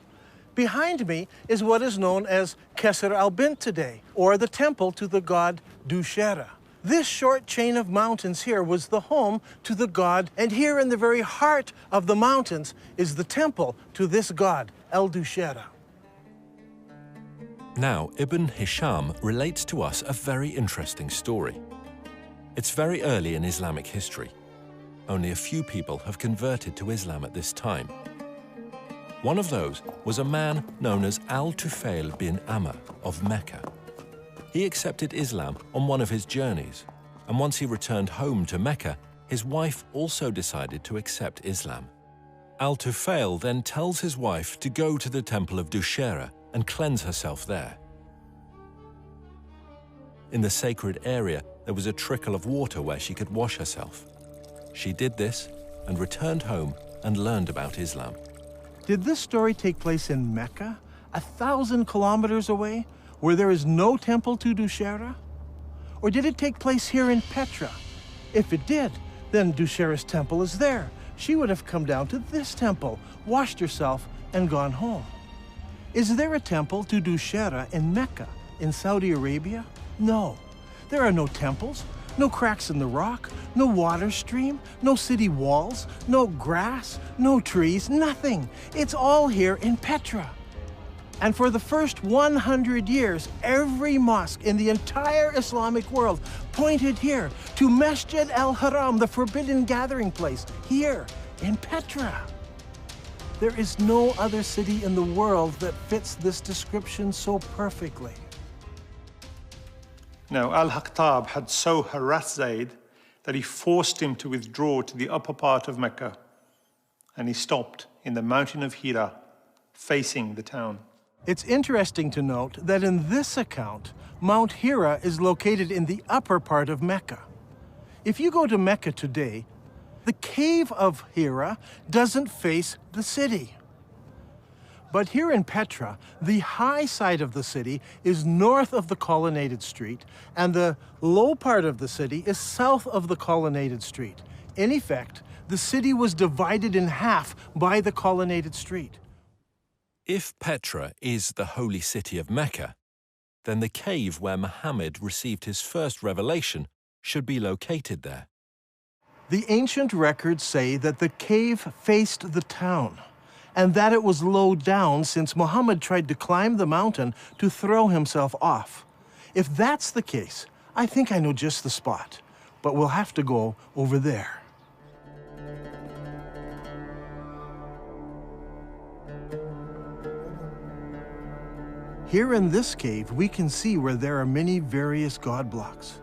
Behind me is what is known as Qasr al-Bint today, or the temple to the god Dushera. This short chain of mountains here was the home to the god, and here in the very heart of the mountains is the temple to this god, El-Dushera. Now, Ibn Hisham relates to us a very interesting story. It's very early in Islamic history. Only a few people have converted to Islam at this time. One of those was a man known as Al-Tufail bin Amr of Mecca. He accepted Islam on one of his journeys, and once he returned home to Mecca, his wife also decided to accept Islam. Al-Tufail then tells his wife to go to the temple of Dushera and cleanse herself there. In the sacred area, there was a trickle of water where she could wash herself. She did this and returned home and learned about Islam. Did this story take place in Mecca, 1,000 kilometers away, where there is no temple to Dushera? Or did it take place here in Petra? If it did, then Dushera's temple is there. She would have come down to this temple, washed herself, and gone home. Is there a temple to Dushera in Mecca, in Saudi Arabia? No. There are no temples, no cracks in the rock, no water stream, no city walls, no grass, no trees, nothing. It's all here in Petra. And for the first 100 years, every mosque in the entire Islamic world pointed here to Masjid al-Haram, the forbidden gathering place, here in Petra. There is no other city in the world that fits this description so perfectly. Now, Al-Haqtab had so harassed Zayd that he forced him to withdraw to the upper part of Mecca, and he stopped in the mountain of Hira, facing the town. It's interesting to note that in this account, Mount Hira is located in the upper part of Mecca. If you go to Mecca today, the cave of Hira doesn't face the city. But here in Petra, the high side of the city is north of the colonnaded street, and the low part of the city is south of the colonnaded street. In effect, the city was divided in half by the colonnaded street. If Petra is the holy city of Mecca, then the cave where Muhammad received his first revelation should be located there. The ancient records say that the cave faced the town, and that it was low down since Muhammad tried to climb the mountain to throw himself off. If that's the case, I think I know just the spot, but we'll have to go over there. Here in this cave, we can see where there are many various god blocks.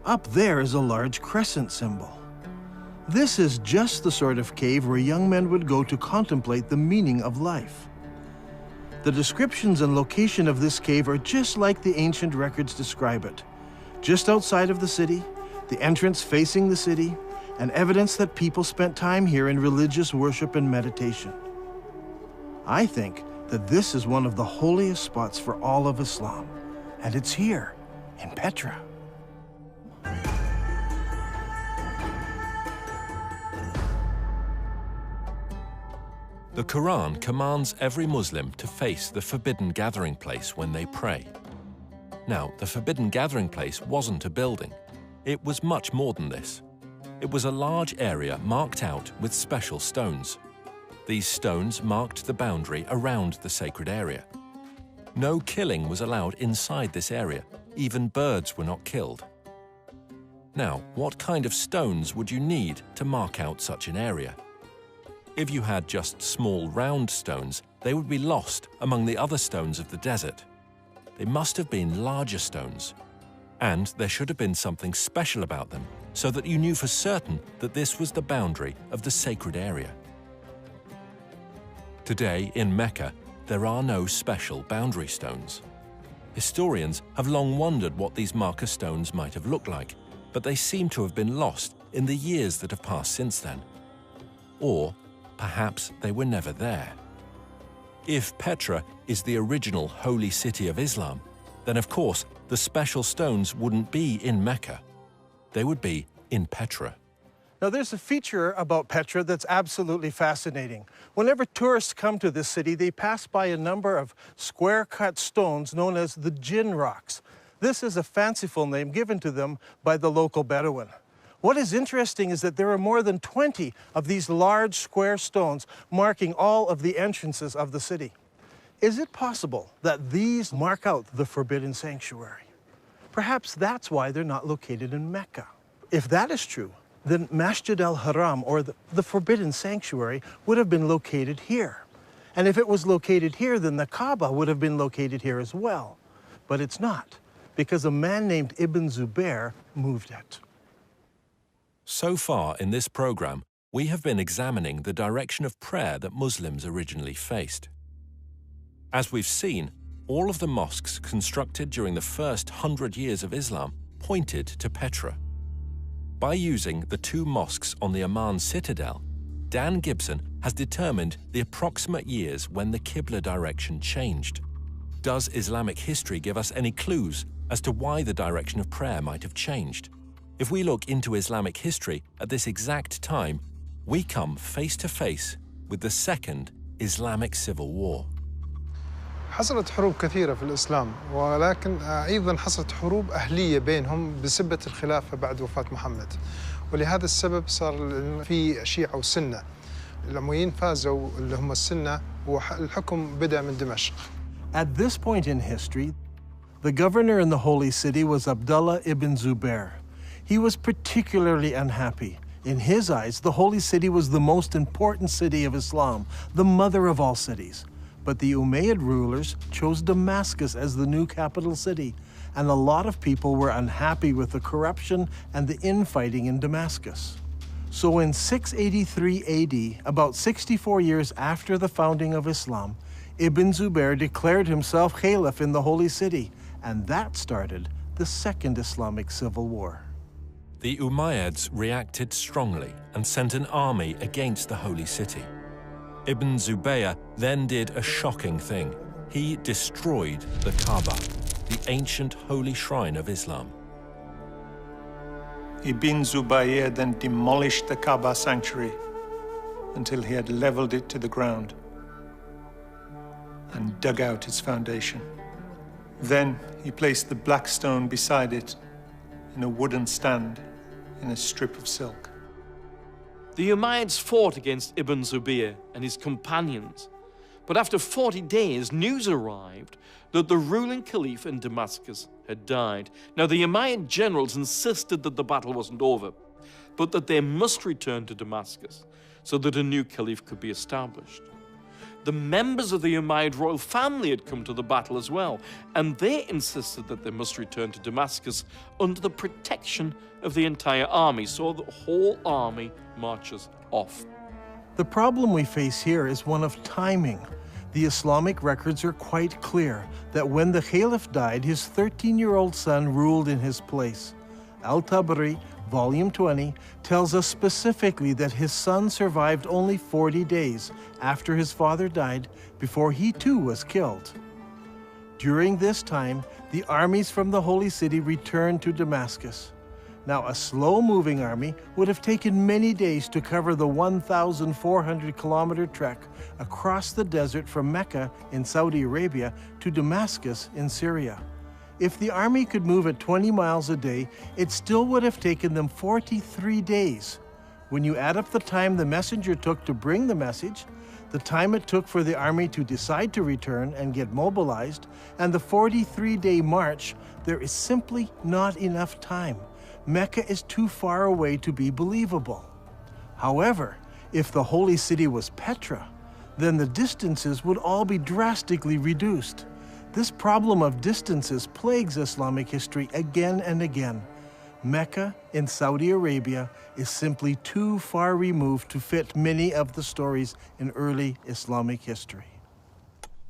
Up there is a large crescent symbol. This is just the sort of cave where young men would go to contemplate the meaning of life. The descriptions and location of this cave are just like the ancient records describe it. Just outside of the city, the entrance facing the city, and evidence that people spent time here in religious worship and meditation. I think that this is one of the holiest spots for all of Islam, and it's here in Petra. The Quran commands every Muslim to face the forbidden gathering place when they pray. Now, the forbidden gathering place wasn't a building. It was much more than this. It was a large area marked out with special stones. These stones marked the boundary around the sacred area. No killing was allowed inside this area. Even birds were not killed. Now, what kind of stones would you need to mark out such an area? If you had just small round stones, they would be lost among the other stones of the desert. They must have been larger stones. And there should have been something special about them, so that you knew for certain that this was the boundary of the sacred area. Today, in Mecca, there are no special boundary stones. Historians have long wondered what these marker stones might have looked like, but they seem to have been lost in the years that have passed since then. Or perhaps they were never there. If Petra is the original holy city of Islam, then of course the special stones wouldn't be in Mecca. They would be in Petra. Now, there's a feature about Petra that's absolutely fascinating. Whenever tourists come to this city, they pass by a number of square-cut stones known as the Jinn rocks. This is a fanciful name given to them by the local Bedouin. What is interesting is that there are more than 20 of these large square stones marking all of the entrances of the city. Is it possible that these mark out the forbidden sanctuary? Perhaps that's why they're not located in Mecca. If that is true, then Masjid al-Haram, or the forbidden sanctuary, would have been located here. And if it was located here, then the Kaaba would have been located here as well. But it's not, because a man named Ibn Zubair moved it. So far in this program, we have been examining the direction of prayer that Muslims originally faced. As we've seen, all of the mosques constructed during the first 100 years of Islam pointed to Petra. By using the two mosques on the Amman citadel, Dan Gibson has determined the approximate years when the Qibla direction changed. Does Islamic history give us any clues as to why the direction of prayer might have changed? If we look into Islamic history at this exact time, we come face to face with the Second Islamic Civil War. حصلت حروب كثيرة في الإسلام، ولكن أيضاً حصلت حروب أهلية بينهم بسبة الخلافة بعد وفاة محمد. ولهذا السبب صار في شيعة وسنة. الأمويين فازوا اللي هم السنة، والحكم بدأ من دمشق. At this point in history, the governor in the holy city was Abdullah ibn Zubair. He was particularly unhappy. In his eyes, the holy city was the most important city of Islam, the mother of all cities. But the Umayyad rulers chose Damascus as the new capital city, and a lot of people were unhappy with the corruption and the infighting in Damascus. So in 683 AD, about 64 years after the founding of Islam, Ibn Zubair declared himself caliph in the holy city, and that started the Second Islamic Civil War. The Umayyads reacted strongly and sent an army against the holy city. Ibn Zubayr then did a shocking thing. He destroyed the Kaaba, the ancient holy shrine of Islam. Ibn Zubayr then demolished the Kaaba sanctuary until he had leveled it to the ground and dug out its foundation. Then he placed the black stone beside it in a wooden stand in a strip of silk. The Umayyads fought against Ibn Zubayr and his companions, but after 40 days, news arrived that the ruling caliph in Damascus had died. Now, the Umayyad generals insisted that the battle wasn't over, but that they must return to Damascus so that a new caliph could be established. The members of the Umayyad royal family had come to the battle as well, and they insisted that they must return to Damascus under the protection of the entire army, so the whole army marches off. The problem we face here is one of timing. The Islamic records are quite clear that when the Caliph died, his 13-year-old son ruled in his place. Al-Tabari, Volume 20, tells us specifically that his son survived only 40 days after his father died before he too was killed. During this time, the armies from the Holy City returned to Damascus. Now, a slow-moving army would have taken many days to cover the 1,400-kilometer trek across the desert from Mecca in Saudi Arabia to Damascus in Syria. If the army could move at 20 miles a day, it still would have taken them 43 days. When you add up the time the messenger took to bring the message, the time it took for the army to decide to return and get mobilized, and the 43-day march, there is simply not enough time. Mecca is too far away to be believable. However, if the holy city was Petra, then the distances would all be drastically reduced. This problem of distances plagues Islamic history again and again. Mecca in Saudi Arabia is simply too far removed to fit many of the stories in early Islamic history.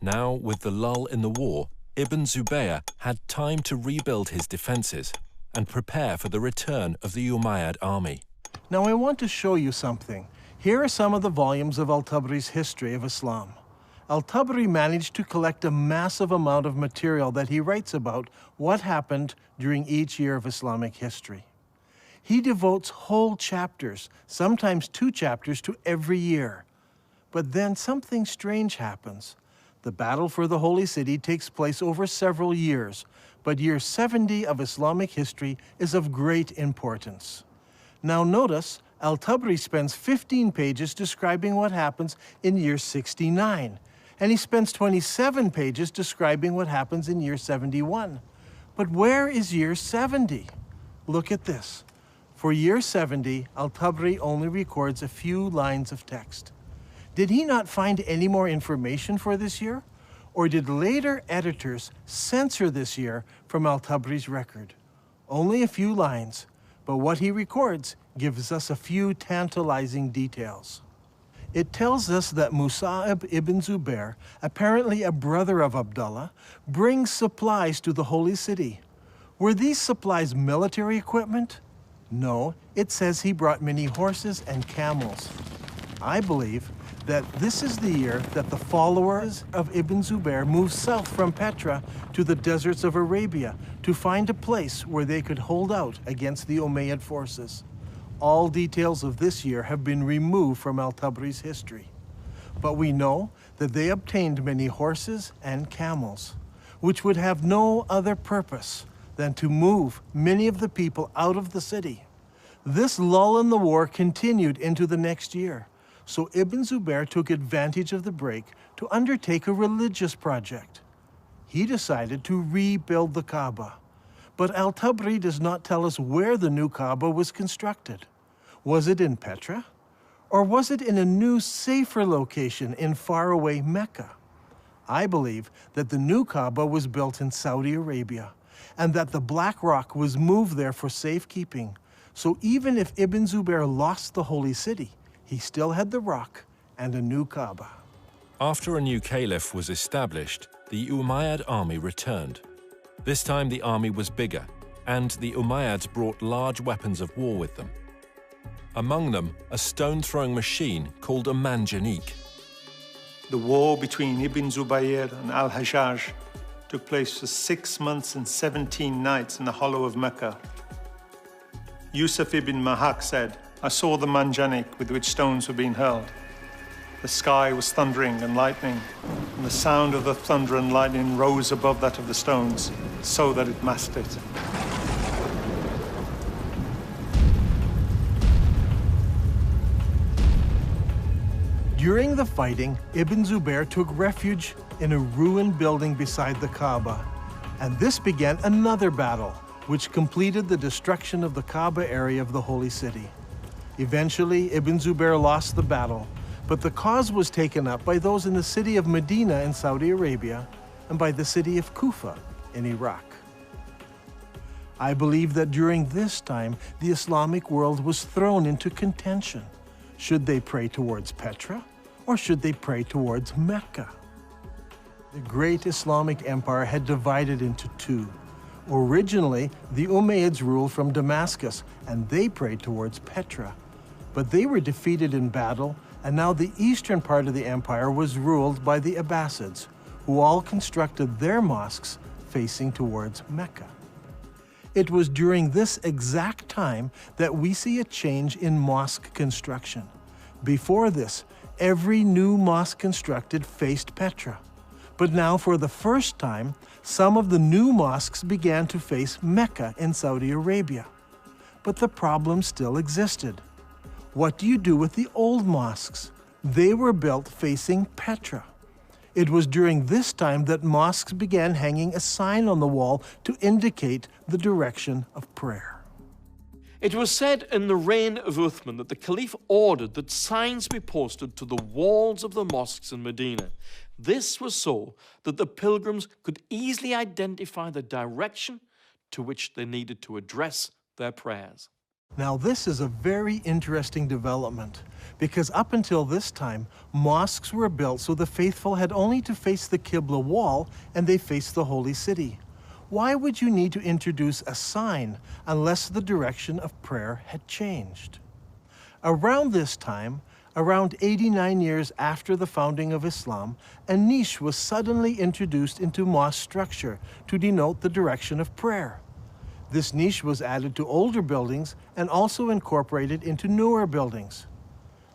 Now, with the lull in the war, Ibn Zubayr had time to rebuild his defenses and prepare for the return of the Umayyad army. Now I want to show you something. Here are some of the volumes of Al-Tabari's History of Islam. Al-Tabari managed to collect a massive amount of material that he writes about what happened during each year of Islamic history. He devotes whole chapters, sometimes 2 chapters, to every year. But then something strange happens. The battle for the Holy City takes place over several years, but year 70 of Islamic history is of great importance. Now notice, Al-Tabari spends 15 pages describing what happens in year 69, and he spends 27 pages describing what happens in year 71. But where is year 70? Look at this. For year 70, Al-Tabari only records a few lines of text. Did he not find any more information for this year? Or did later editors censor this year from Al-Tabari's record? Only a few lines, but what he records gives us a few tantalizing details. It tells us that Musa'ib ibn Zubair, apparently a brother of Abdullah, brings supplies to the Holy City. Were these supplies military equipment? No, it says he brought many horses and camels. I believe that this is the year that the followers of Ibn Zubair moved south from Petra to the deserts of Arabia to find a place where they could hold out against the Umayyad forces. All details of this year have been removed from Al-Tabari's history. But we know that they obtained many horses and camels, which would have no other purpose than to move many of the people out of the city. This lull in the war continued into the next year. So Ibn Zubair took advantage of the break to undertake a religious project. He decided to rebuild the Kaaba. But Al-Tabari does not tell us where the new Kaaba was constructed. Was it in Petra? Or was it in a new, safer location in faraway Mecca? I believe that the new Kaaba was built in Saudi Arabia, and that the black rock was moved there for safekeeping. So even if Ibn Zubair lost the holy city, he still had the rock and a new Kaaba. After a new caliph was established, the Umayyad army returned. This time the army was bigger, and the Umayyads brought large weapons of war with them. Among them, a stone-throwing machine called a manjanik. The war between Ibn Zubayr and al-Hajjaj took place for 6 months and 17 nights in the hollow of Mecca. Yusuf ibn Mahak said, "I saw the manjanik with which stones were being hurled. The sky was thundering and lightning, and the sound of the thunder and lightning rose above that of the stones, so that it masked it." During the fighting, Ibn Zubair took refuge in a ruined building beside the Kaaba, and this began another battle, which completed the destruction of the Kaaba area of the Holy City. Eventually, Ibn Zubair lost the battle, but the cause was taken up by those in the city of Medina in Saudi Arabia and by the city of Kufa in Iraq. I believe that during this time, the Islamic world was thrown into contention. Should they pray towards Petra, or should they pray towards Mecca? The great Islamic empire had divided into two. Originally, the Umayyads ruled from Damascus, and they prayed towards Petra. But they were defeated in battle, and now the eastern part of the empire was ruled by the Abbasids, who all constructed their mosques facing towards Mecca. It was during this exact time that we see a change in mosque construction. Before this, every new mosque constructed faced Petra. But now, for the first time, some of the new mosques began to face Mecca in Saudi Arabia. But the problem still existed. What do you do with the old mosques? They were built facing Petra. It was during this time that mosques began hanging a sign on the wall to indicate the direction of prayer. It was said in the reign of Uthman that the Caliph ordered that signs be posted to the walls of the mosques in Medina. This was so that the pilgrims could easily identify the direction to which they needed to address their prayers. Now, this is a very interesting development, because up until this time, mosques were built so the faithful had only to face the Qibla wall and they faced the holy city. Why would you need to introduce a sign unless the direction of prayer had changed? Around this time, around 89 years after the founding of Islam, a niche was suddenly introduced into mosque structure to denote the direction of prayer. This niche was added to older buildings and also incorporated into newer buildings.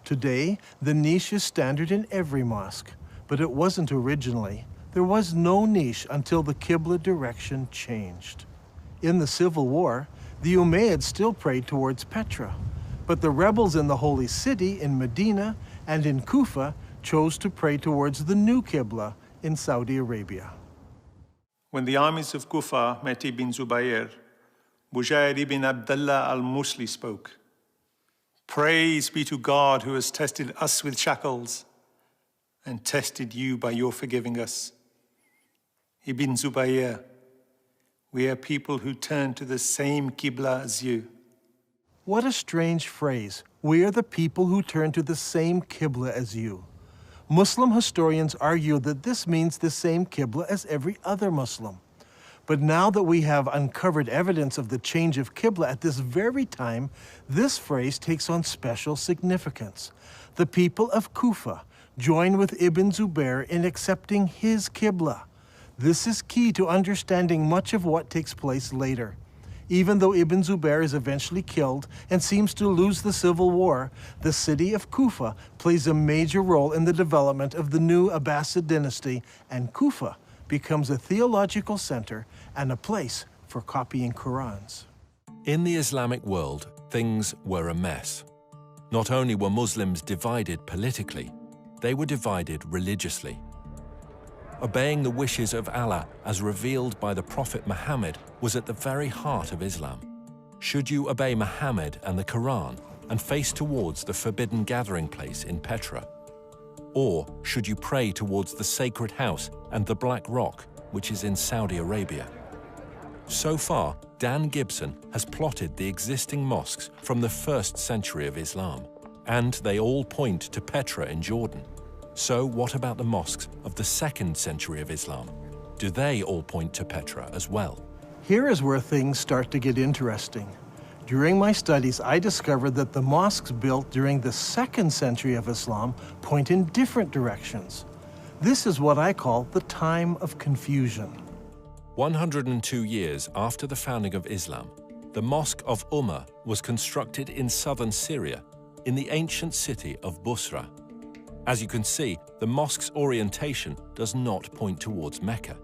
Today, the niche is standard in every mosque, but it wasn't originally. There was no niche until the Qibla direction changed. In the Civil War, the Umayyads still prayed towards Petra, but the rebels in the Holy City in Medina and in Kufa chose to pray towards the new Qibla in Saudi Arabia. When the armies of Kufa met Ibn Zubayr, Bujair ibn Abdullah al-Musli spoke, "Praise be to God who has tested us with shackles and tested you by your forgiving us. Ibn Zubayr, we are people who turn to the same Qibla as you." What a strange phrase. We are the people who turn to the same Qibla as you. Muslim historians argue that this means the same Qibla as every other Muslim. But now that we have uncovered evidence of the change of Qibla at this very time, this phrase takes on special significance. The people of Kufa join with Ibn Zubayr in accepting his Qibla. This is key to understanding much of what takes place later. Even though Ibn Zubayr is eventually killed and seems to lose the civil war, the city of Kufa plays a major role in the development of the new Abbasid dynasty, and Kufa becomes a theological center and a place for copying Qurans. In the Islamic world, things were a mess. Not only were Muslims divided politically, they were divided religiously. Obeying the wishes of Allah as revealed by the Prophet Muhammad was at the very heart of Islam. Should you obey Muhammad and the Quran and face towards the forbidden gathering place in Petra? Or should you pray towards the sacred house and the Black Rock, which is in Saudi Arabia? So far, Dan Gibson has plotted the existing mosques from the 1st century of Islam, and they all point to Petra in Jordan. So what about the mosques of the 2nd century of Islam? Do they all point to Petra as well? Here is where things start to get interesting. During my studies, I discovered that the mosques built during the 2nd century of Islam point in different directions. This is what I call the time of confusion. 102 years after the founding of Islam, the Mosque of Ummah was constructed in southern Syria, in the ancient city of Busra. As you can see, the mosque's orientation does not point towards Mecca.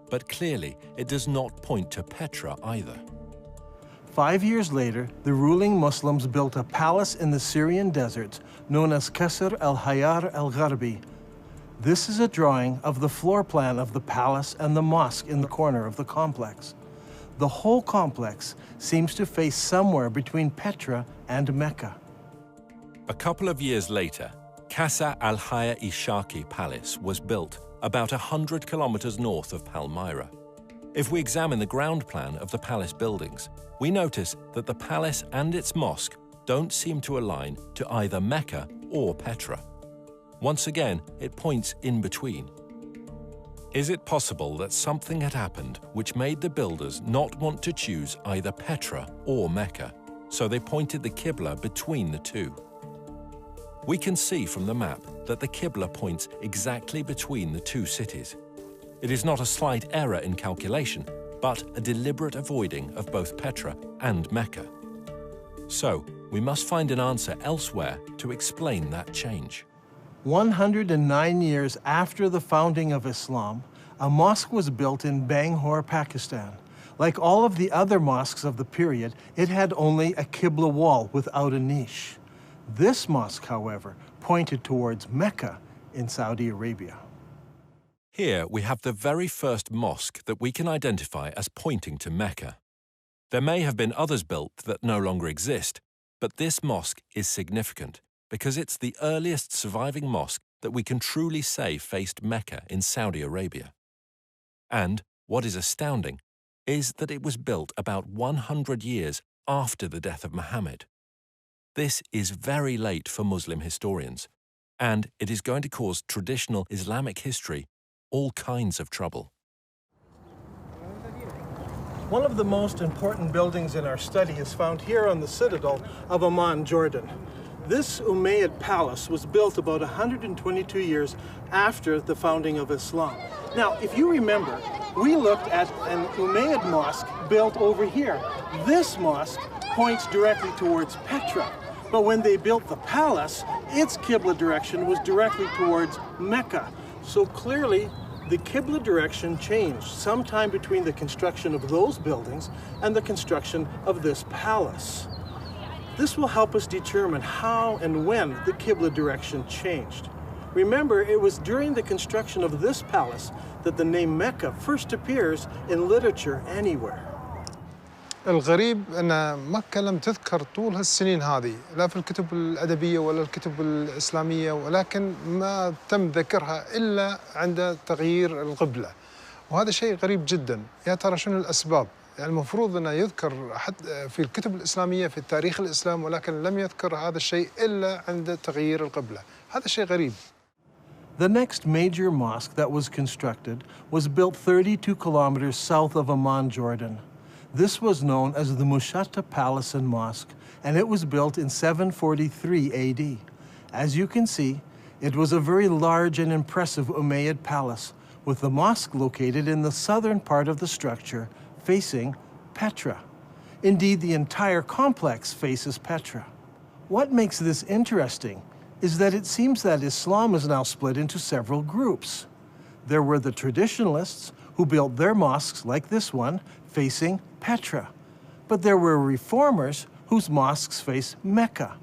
But clearly, it does not point to Petra either. 5 years later, the ruling Muslims built a palace in the Syrian deserts known as Qasr al-Hayar al-Gharbi. This is a drawing of the floor plan of the palace and the mosque in the corner of the complex. The whole complex seems to face somewhere between Petra and Mecca. A couple of years later, Qasr al-Hayar-e-Shaki Palace was built about 100 kilometers north of Palmyra. If we examine the ground plan of the palace buildings, we notice that the palace and its mosque don't seem to align to either Mecca or Petra. Once again, it points in between. Is it possible that something had happened which made the builders not want to choose either Petra or Mecca, so they pointed the Qibla between the two? We can see from the map that the Qibla points exactly between the two cities. It is not a slight error in calculation, but a deliberate avoiding of both Petra and Mecca. So, we must find an answer elsewhere to explain that change. 109 years after the founding of Islam, a mosque was built in Bangalore, Pakistan. Like all of the other mosques of the period, it had only a Qibla wall without a niche. This mosque, however, pointed towards Mecca in Saudi Arabia. Here we have the very first mosque that we can identify as pointing to Mecca. There may have been others built that no longer exist, but this mosque is significant because it's the earliest surviving mosque that we can truly say faced Mecca in Saudi Arabia. And what is astounding is that it was built about 100 years after the death of Muhammad. This is very late for Muslim historians, and it is going to cause traditional Islamic history all kinds of trouble. One of the most important buildings in our study is found here on the citadel of Amman, Jordan. This Umayyad palace was built about 122 years after the founding of Islam. Now, if you remember, we looked at an Umayyad mosque built over here. This mosque points directly towards Petra. But when they built the palace, its Qibla direction was directly towards Mecca. So clearly, the Qibla direction changed sometime between the construction of those buildings and the construction of this palace. This will help us determine how and when the Qibla direction changed. Remember, it was during the construction of this palace that the name Mecca first appears in literature anywhere. الغريب أن مكة لم تذكر طول هالسنين هذه لا في الكتب الأدبية ولا الكتب الإسلامية، ولكن ما تم ذكرها إلا عند تغيير القبلة، وهذا شيء غريب جدا. يا ترى شنو الأسباب؟ يعني المفروض أنه يذكر حتى في الكتب الإسلامية في تاريخ الإسلام، ولكن لم يذكر هذا الشيء إلا عند تغيير القبلة. هذا شيء غريب. The next major mosque that was constructed was built 32 kilometers south of Amman, Jordan. This was known as the Mushatta Palace and Mosque, and it was built in 743 AD. As you can see, it was a very large and impressive Umayyad palace, with the mosque located in the southern part of the structure, facing Petra. Indeed, the entire complex faces Petra. What makes this interesting is that it seems that Islam is now split into several groups. There were the traditionalists, who built their mosques like this one, facing Petra. But there were reformers whose mosques face Mecca.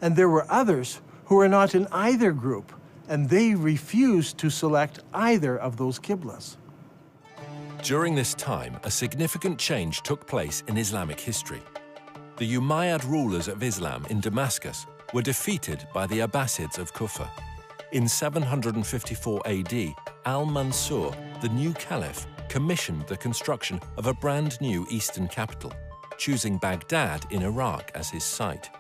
And there were others who were not in either group, and they refused to select either of those Qiblas. During this time, a significant change took place in Islamic history. The Umayyad rulers of Islam in Damascus were defeated by the Abbasids of Kufa. In 754 AD, Al-Mansur, the new caliph, commissioned the construction of a brand new eastern capital, choosing Baghdad in Iraq as his site.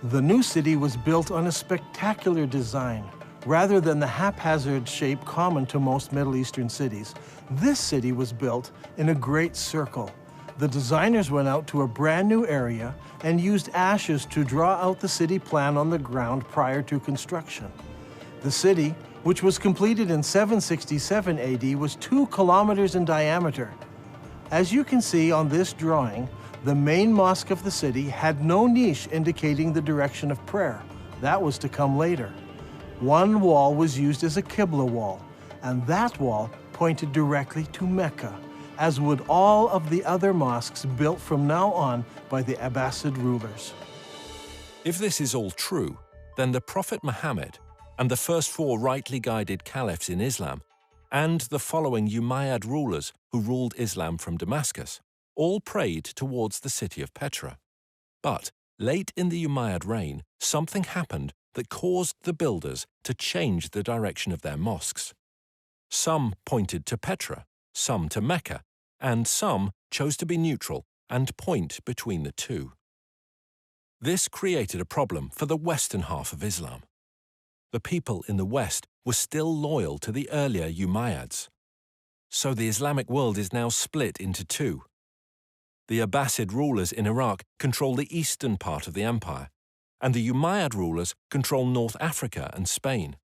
The new city was built on a spectacular design. Rather than the haphazard shape common to most Middle Eastern cities, this city was built in a great circle. The designers went out to a brand new area and used ashes to draw out the city plan on the ground prior to construction. The city, which was completed in 767 AD, was 2 kilometers in diameter. As you can see on this drawing, the main mosque of the city had no niche indicating the direction of prayer. That was to come later. One wall was used as a Qibla wall, and that wall pointed directly to Mecca, as would all of the other mosques built from now on by the Abbasid rulers. If this is all true, then the Prophet Muhammad and the first 4 rightly guided caliphs in Islam, and the following Umayyad rulers who ruled Islam from Damascus, all prayed towards the city of Petra. But late in the Umayyad reign, something happened that caused the builders to change the direction of their mosques. Some pointed to Petra, some to Mecca, and some chose to be neutral and point between the two. This created a problem for the western half of Islam. The people in the West were still loyal to the earlier Umayyads, So the Islamic world is now split into two. The Abbasid rulers in Iraq control the eastern part of the empire, and the Umayyad rulers control North Africa and Spain.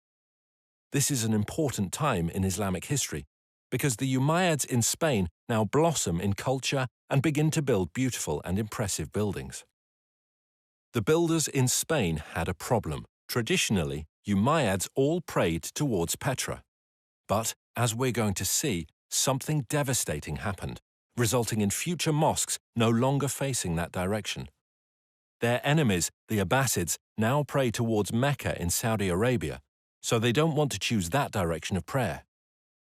This is an important time in Islamic history because the Umayyads in Spain now blossom in culture and begin to build beautiful and impressive buildings. The builders in Spain had a problem. Traditionally, Umayyads all prayed towards Petra. But, as we're going to see, something devastating happened, resulting in future mosques no longer facing that direction. Their enemies, the Abbasids, now pray towards Mecca in Saudi Arabia, so they don't want to choose that direction of prayer.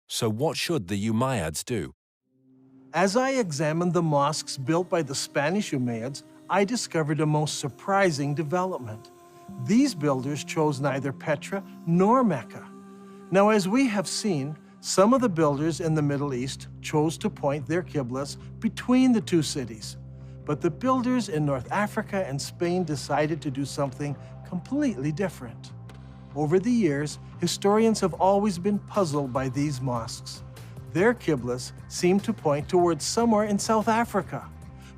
So what should the Umayyads do? As I examined the mosques built by the Spanish Umayyads, I discovered a most surprising development. These builders chose neither Petra nor Mecca. Now, as we have seen, some of the builders in the Middle East chose to point their qiblas between the two cities. But the builders in North Africa and Spain decided to do something completely different. Over the years, historians have always been puzzled by these mosques. Their qiblas seem to point towards somewhere in South Africa,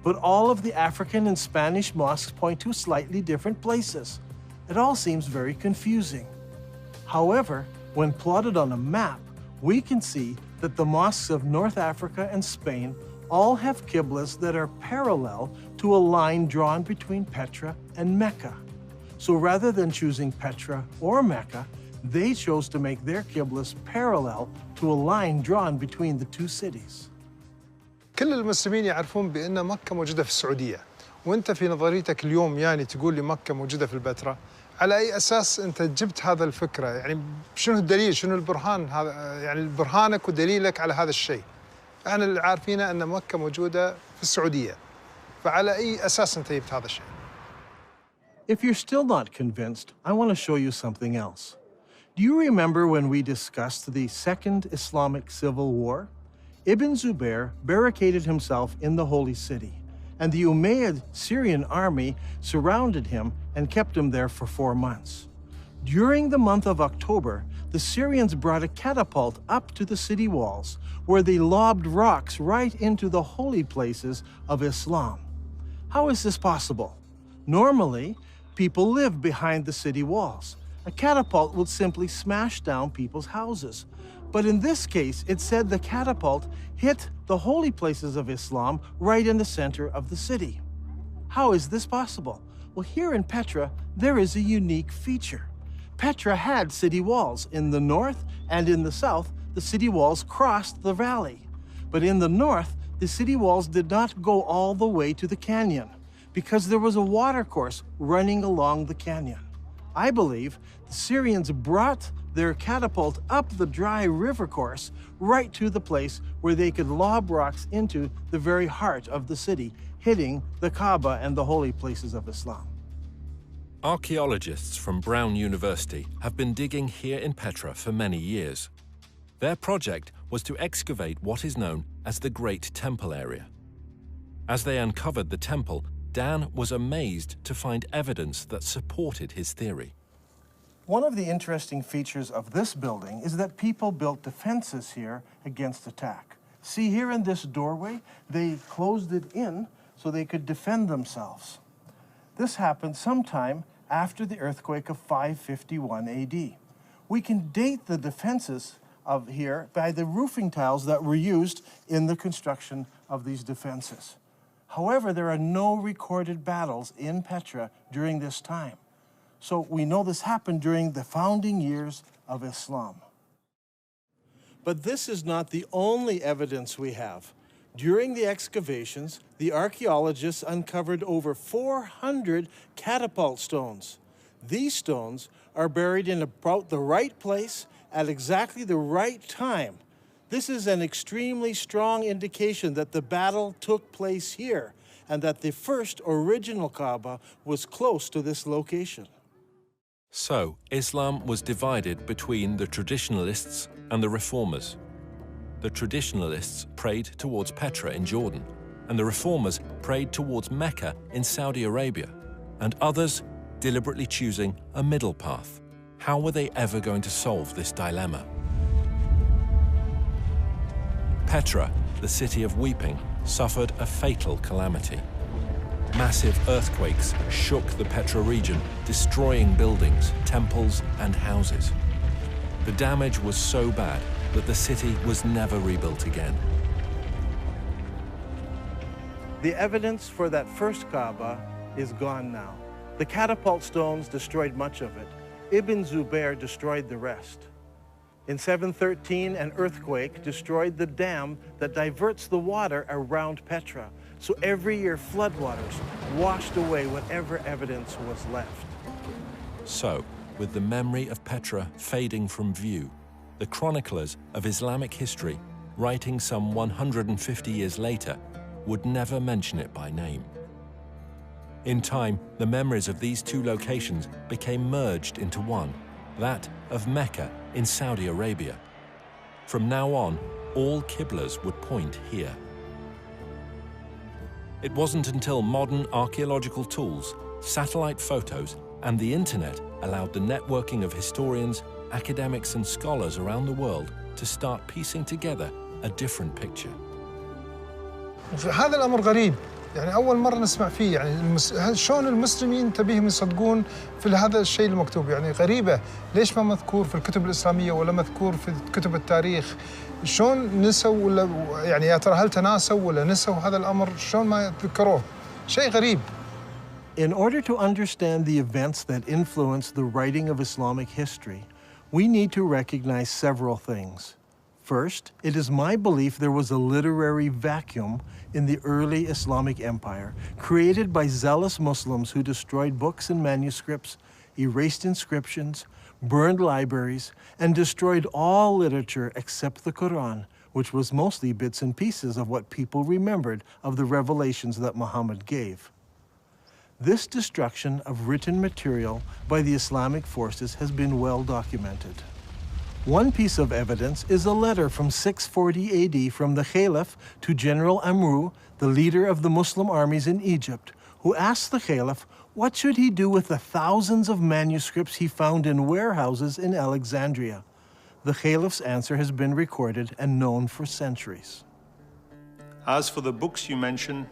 but all of the African and Spanish mosques point to slightly different places. It all seems very confusing. However, when plotted on a map, we can see that the mosques of North Africa and Spain all have qiblas that are parallel to a line drawn between Petra and Mecca. So rather than choosing Petra or Mecca, they chose to make their qiblas parallel to a line drawn between the two cities. كل المسلمين يعرفون بأن مكة موجودة في السعودية، وأنت في نظريتك اليوم يعني تقول لي مكة موجودة في البتراء، على أي أساس أنت جبت هذا الفكرة؟ يعني شنو الدليل؟ شنو البرهان هذا؟ يعني برهانك ودليلك على هذا الشيء؟ احنا اللي عارفينه أن مكة موجودة في السعودية، فعلى أي أساس أنت جبت هذا الشيء؟ If you're still not convinced, I want to show you something else. Do you remember when we discussed the Second Islamic Civil War? Ibn Zubair barricaded himself in the Holy City, and the Umayyad Syrian army surrounded him and kept him there for 4 months. During the month of October, the Syrians brought a catapult up to the city walls, where they lobbed rocks right into the holy places of Islam. How is this possible? Normally, people live behind the city walls. A catapult would simply smash down people's houses. But in this case, it said the catapult hit the holy places of Islam right in the center of the city. How is this possible? Well, here in Petra, there is a unique feature. Petra had city walls. In the north and in the south, the city walls crossed the valley. But in the north, the city walls did not go all the way to the canyon because there was a watercourse running along the canyon. I believe the Syrians brought their catapult up the dry river course right to the place where they could lob rocks into the very heart of the city, hitting the Kaaba and the holy places of Islam. Archaeologists from Brown University have been digging here in Petra for many years. Their project was to excavate what is known as the Great Temple area. As they uncovered the temple, Dan was amazed to find evidence that supported his theory. One of the interesting features of this building is that people built defenses here against attack. See, here in this doorway, they closed it in so they could defend themselves. This happened sometime after the earthquake of 551 AD. We can date the defenses of here by the roofing tiles that were used in the construction of these defenses. However, there are no recorded battles in Petra during this time. So we know this happened during the founding years of Islam. But this is not the only evidence we have. During the excavations, the archaeologists uncovered over 400 catapult stones. These stones are buried in about the right place at exactly the right time. This is an extremely strong indication that the battle took place here and that the first original Kaaba was close to this location. So, Islam was divided between the traditionalists and the reformers. The traditionalists prayed towards Petra in Jordan, and the reformers prayed towards Mecca in Saudi Arabia, and others deliberately choosing a middle path. How were they ever going to solve this dilemma? Petra, the city of weeping, suffered a fatal calamity. Massive earthquakes shook the Petra region, destroying buildings, temples, and houses. The damage was so bad that the city was never rebuilt again. The evidence for that first Kaaba is gone now. The catapult stones destroyed much of it. Ibn Zubair destroyed the rest. In 713, an earthquake destroyed the dam that diverts the water around Petra. So every year, floodwaters washed away whatever evidence was left. So, with the memory of Petra fading from view, the chroniclers of Islamic history, writing some 150 years later, would never mention it by name. In time, the memories of these two locations became merged into one, that of Mecca in Saudi Arabia. From now on, all Qiblas would point here. It wasn't until modern archaeological tools, satellite photos, and the internet allowed the networking of historians, academics, and scholars around the world to start piecing together a different picture. هذا الأمر غريب، يعني أول مرة نسمع فيه، يعني شلون المسلمين تبيهم يصدقون في هذا الشيء المكتوب، يعني غريبة، ليش ما مذكور في الكتب الإسلامية ولا مذكور في كتب التاريخ؟ شلون نسوا ولا يعني يا ترى هل تناسوا ولا نسوا هذا الأمر؟ شلون ما يتذكروه؟ شيء غريب. In order to understand the events that influenced the writing of Islamic history, we need to recognize several things. First, it is my belief there was a literary vacuum in the early Islamic empire, created by zealous Muslims who destroyed books and manuscripts, erased inscriptions, burned libraries, and destroyed all literature except the Quran, which was mostly bits and pieces of what people remembered of the revelations that Muhammad gave. This destruction of written material by the Islamic forces has been well documented. One piece of evidence is a letter from 640 AD from the Caliph to General Amru, the leader of the Muslim armies in Egypt, who asked the Caliph what should he do with the thousands of manuscripts he found in warehouses in Alexandria. The Caliph's answer has been recorded and known for centuries. As for the books you mention,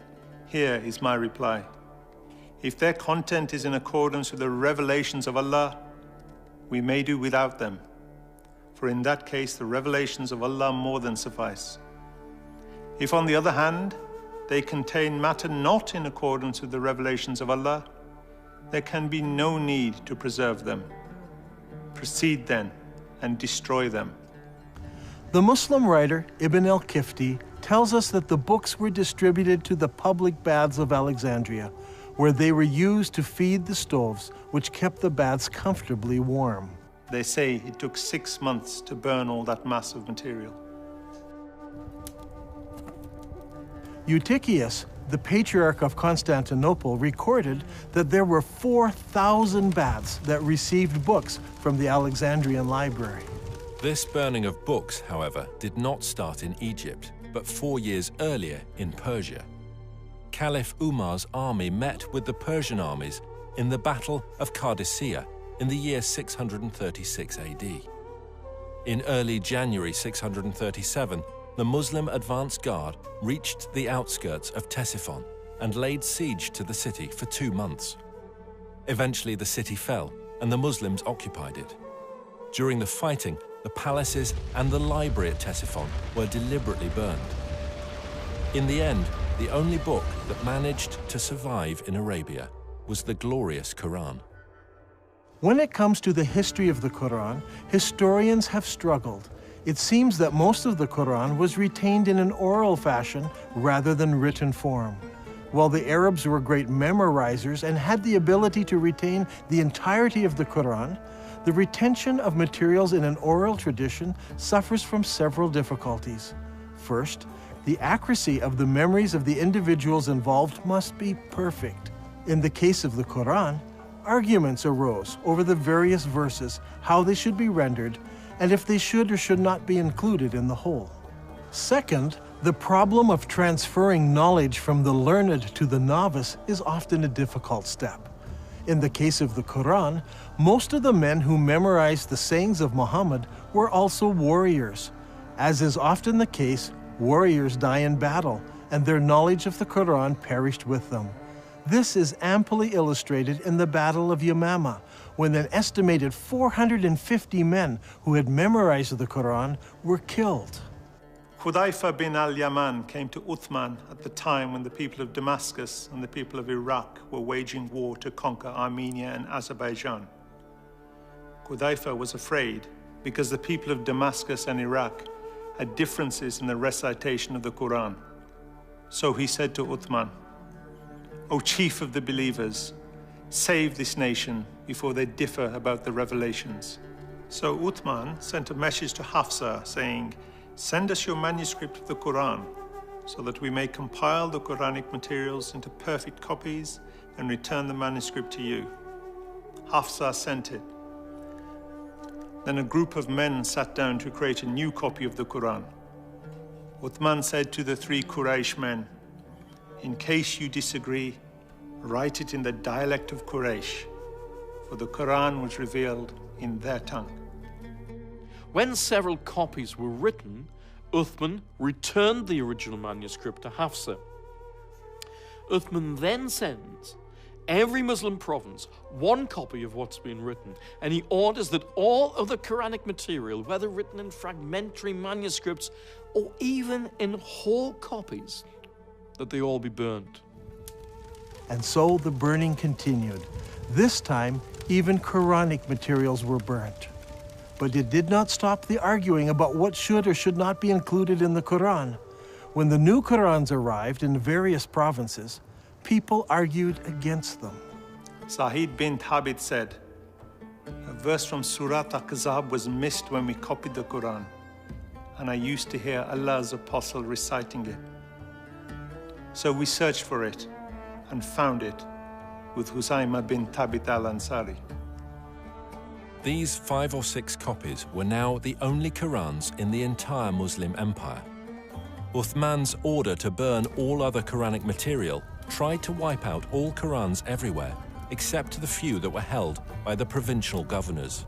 here is my reply. If their content is in accordance with the revelations of Allah, we may do without them. For in that case, the revelations of Allah more than suffice. If, on the other hand, they contain matter not in accordance with the revelations of Allah, there can be no need to preserve them. Proceed then and destroy them. The Muslim writer Ibn al-Kifti tells us that the books were distributed to the public baths of Alexandria, where they were used to feed the stoves, which kept the baths comfortably warm. They say it took 6 months to burn all that mass of material. Eutychius, the Patriarch of Constantinople, recorded that there were 4,000 baths that received books from the Alexandrian library. This burning of books, however, did not start in Egypt, but 4 years earlier in Persia. Caliph Umar's army met with the Persian armies in the Battle of Qadisiyah in the year 636 AD. In early January 637, the Muslim advance guard reached the outskirts of Ctesiphon and laid siege to the city for 2 months. Eventually, the city fell and the Muslims occupied it. During the fighting, the palaces and the library at Ctesiphon were deliberately burned. In the end, the only book that managed to survive in Arabia was the glorious Quran. When it comes to the history of the Quran, historians have struggled. It seems that most of the Quran was retained in an oral fashion rather than written form. While the Arabs were great memorizers and had the ability to retain the entirety of the Quran, the retention of materials in an oral tradition suffers from several difficulties. First, the accuracy of the memories of the individuals involved must be perfect. In the case of the Quran, arguments arose over the various verses, how they should be rendered, and if they should or should not be included in the whole. Second, the problem of transferring knowledge from the learned to the novice is often a difficult step. In the case of the Quran, most of the men who memorized the sayings of Muhammad were also warriors. As is often the case, Warriors die in battle, and their knowledge of the Quran perished with them. This is amply illustrated in the Battle of Yamama, when an estimated 450 men who had memorized the Quran were killed. Hudayfa bin al-Yaman came to Uthman at the time when the people of Damascus and the people of Iraq were waging war to conquer Armenia and Azerbaijan. Hudayfa was afraid because the people of Damascus and Iraq had differences in the recitation of the Quran. So he said to Uthman, "O chief of the believers, save this nation before they differ about the revelations." So Uthman sent a message to Hafsa saying, "Send us your manuscript of the Quran so that we may compile the Quranic materials into perfect copies and return the manuscript to you." Hafsa sent it. Then a group of men sat down to create a new copy of the Quran. Uthman said to the 3 Quraysh men, "In case you disagree, write it in the dialect of Quraysh, for the Quran was revealed in their tongue." When several copies were written, Uthman returned the original manuscript to Hafsa. Uthman then sends every Muslim province one copy of what's been written, and he orders that all other Quranic material, whether written in fragmentary manuscripts or even in whole copies, that they all be burned. And so the burning continued. This time, even Quranic materials were burnt. But it did not stop the arguing about what should or should not be included in the Quran. When the new Qurans arrived in various provinces, people argued against them. Sa'id bin Thabit said, "A verse from Surah Al-Ahzab was missed when we copied the Quran, and I used to hear Allah's apostle reciting it. So we searched for it and found it with Husayma bin Thabit al-Ansari." These 5 or 6 copies were now the only Qurans in the entire Muslim empire. Uthman's order to burn all other Quranic material tried to wipe out all Qurans everywhere, except the few that were held by the provincial governors.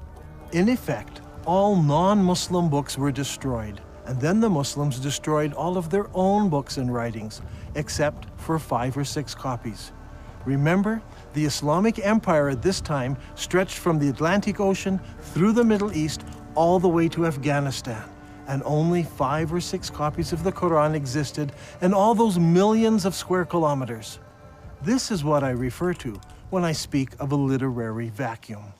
In effect, all non-Muslim books were destroyed, and then the Muslims destroyed all of their own books and writings, except for 5 or 6 copies. Remember, the Islamic Empire at this time stretched from the Atlantic Ocean through the Middle East all the way to Afghanistan, and only 5 or 6 copies of the Quran existed in all those millions of square kilometers. This is what I refer to when I speak of a literary vacuum.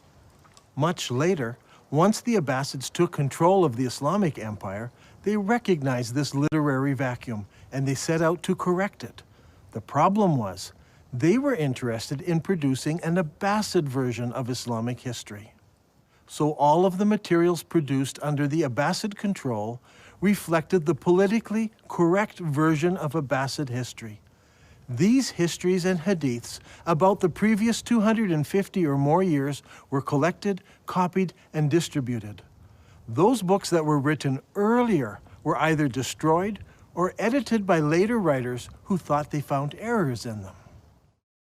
Much later, once the Abbasids took control of the Islamic Empire, they recognized this literary vacuum and they set out to correct it. The problem was, they were interested in producing an Abbasid version of Islamic history. So all of the materials produced under the Abbasid control reflected the politically correct version of Abbasid history. These histories and hadiths about the previous 250 or more years were collected, copied, and distributed. Those books that were written earlier were either destroyed or edited by later writers who thought they found errors in them.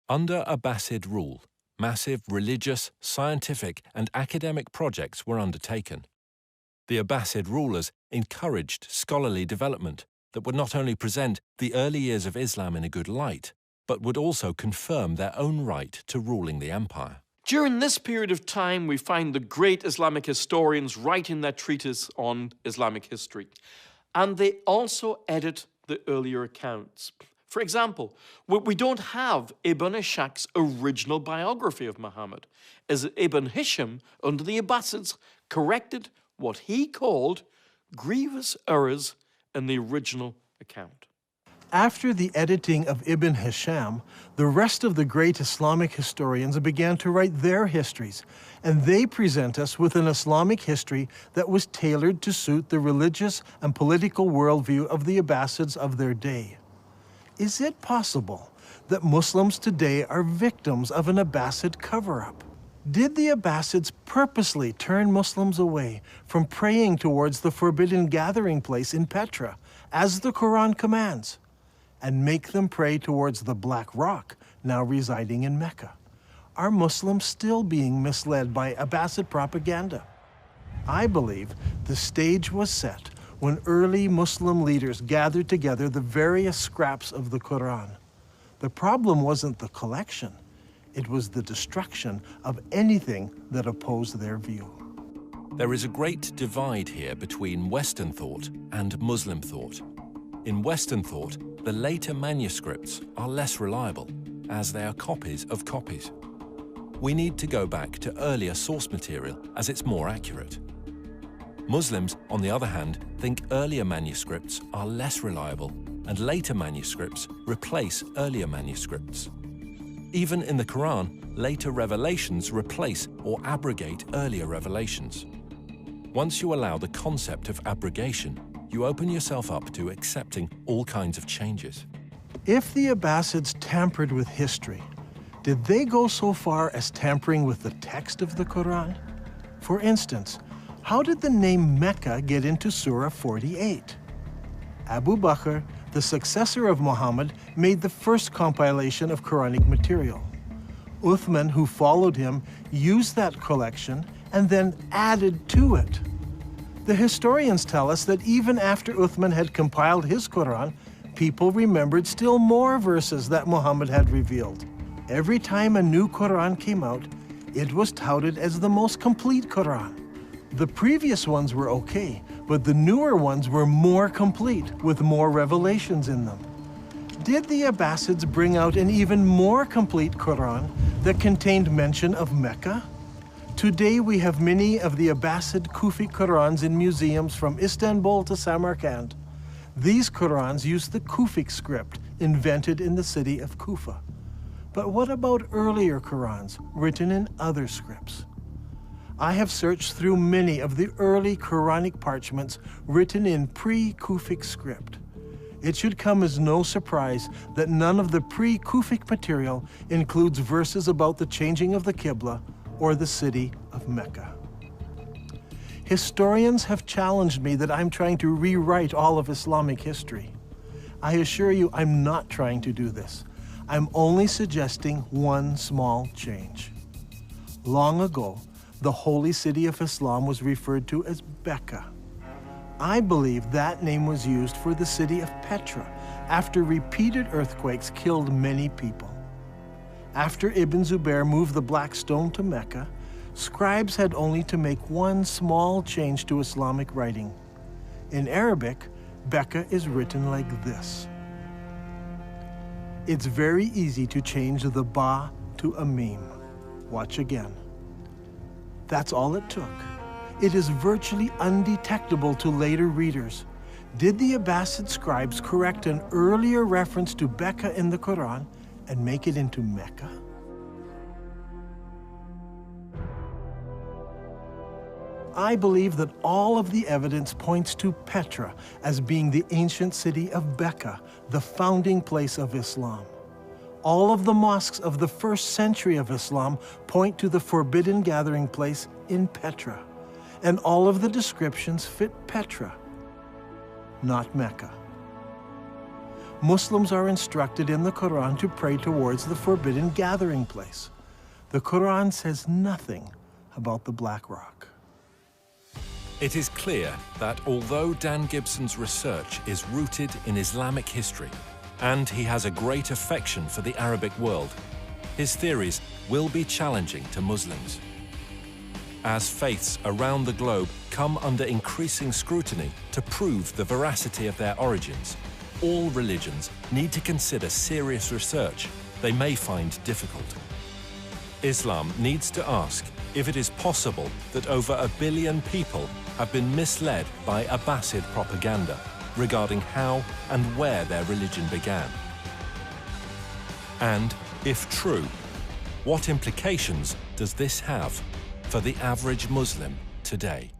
Under Abbasid rule, massive religious, scientific, and academic projects were undertaken. The Abbasid rulers encouraged scholarly development that would not only present the early years of Islam in a good light, but would also confirm their own right to ruling the empire. During this period of time, we find the great Islamic historians writing their treatise on Islamic history, and they also edit the earlier accounts. For example, we don't have Ibn Ishaq's original biography of Muhammad, as Ibn Hisham, under the Abbasids, corrected what he called grievous errors in the original account. After the editing of Ibn Hisham, the rest of the great Islamic historians began to write their histories, and they present us with an Islamic history that was tailored to suit the religious and political worldview of the Abbasids of their day. Is it possible that Muslims today are victims of an Abbasid cover-up? Did the Abbasids purposely turn Muslims away from praying towards the forbidden gathering place in Petra, as the Quran commands, and make them pray towards the Black Rock, now residing in Mecca? Are Muslims still being misled by Abbasid propaganda? I believe the stage was set when early Muslim leaders gathered together the various scraps of the Quran. The problem wasn't the collection, it was the destruction of anything that opposed their view. There is a great divide here between Western thought and Muslim thought. In Western thought, the later manuscripts are less reliable, as they are copies of copies. We need to go back to earlier source material, as it's more accurate. Muslims, on the other hand, think earlier manuscripts are less reliable, and later manuscripts replace earlier manuscripts. Even in the Quran, later revelations replace or abrogate earlier revelations. Once you allow the concept of abrogation, you open yourself up to accepting all kinds of changes. If the Abbasids tampered with history, did they go so far as tampering with the text of the Quran? For instance, how did the name Mecca get into Surah 48? Abu Bakr, the successor of Muhammad, made the first compilation of Quranic material. Uthman, who followed him, used that collection and then added to it. The historians tell us that even after Uthman had compiled his Quran, people remembered still more verses that Muhammad had revealed. Every time a new Quran came out, it was touted as the most complete Quran. The previous ones were okay, but the newer ones were more complete, with more revelations in them. Did the Abbasids bring out an even more complete Quran that contained mention of Mecca? Today we have many of the Abbasid Kufi Qurans in museums from Istanbul to Samarkand. These Qurans use the Kufic script invented in the city of Kufa. But what about earlier Qurans written in other scripts? I have searched through many of the early Quranic parchments written in pre-Kufic script. It should come as no surprise that none of the pre-Kufic material includes verses about the changing of the Qibla or the city of Mecca. Historians have challenged me that I'm trying to rewrite all of Islamic history. I assure you I'm not trying to do this. I'm only suggesting one small change. Long ago, the holy city of Islam was referred to as Mecca. I believe that name was used for the city of Petra after repeated earthquakes killed many people. After Ibn Zubair moved the Black Stone to Mecca, scribes had only to make one small change to Islamic writing. In Arabic, Mecca is written like this. It's very easy to change the ba to a mim. Watch again. That's all it took. It is virtually undetectable to later readers. Did the Abbasid scribes correct an earlier reference to Mecca in the Quran and make it into Mecca? I believe that all of the evidence points to Petra as being the ancient city of Mecca, the founding place of Islam. All of the mosques of the first century of Islam point to the forbidden gathering place in Petra, and all of the descriptions fit Petra, not Mecca. Muslims are instructed in the Quran to pray towards the forbidden gathering place. The Quran says nothing about the Black Rock. It is clear that although Dan Gibson's research is rooted in Islamic history, and he has a great affection for the Arabic world, his theories will be challenging to Muslims. As faiths around the globe come under increasing scrutiny to prove the veracity of their origins, all religions need to consider serious research they may find difficult. Islam needs to ask if it is possible that over 1 billion people have been misled by Abbasid propaganda regarding how and where their religion began. And, if true, what implications does this have for the average Muslim today?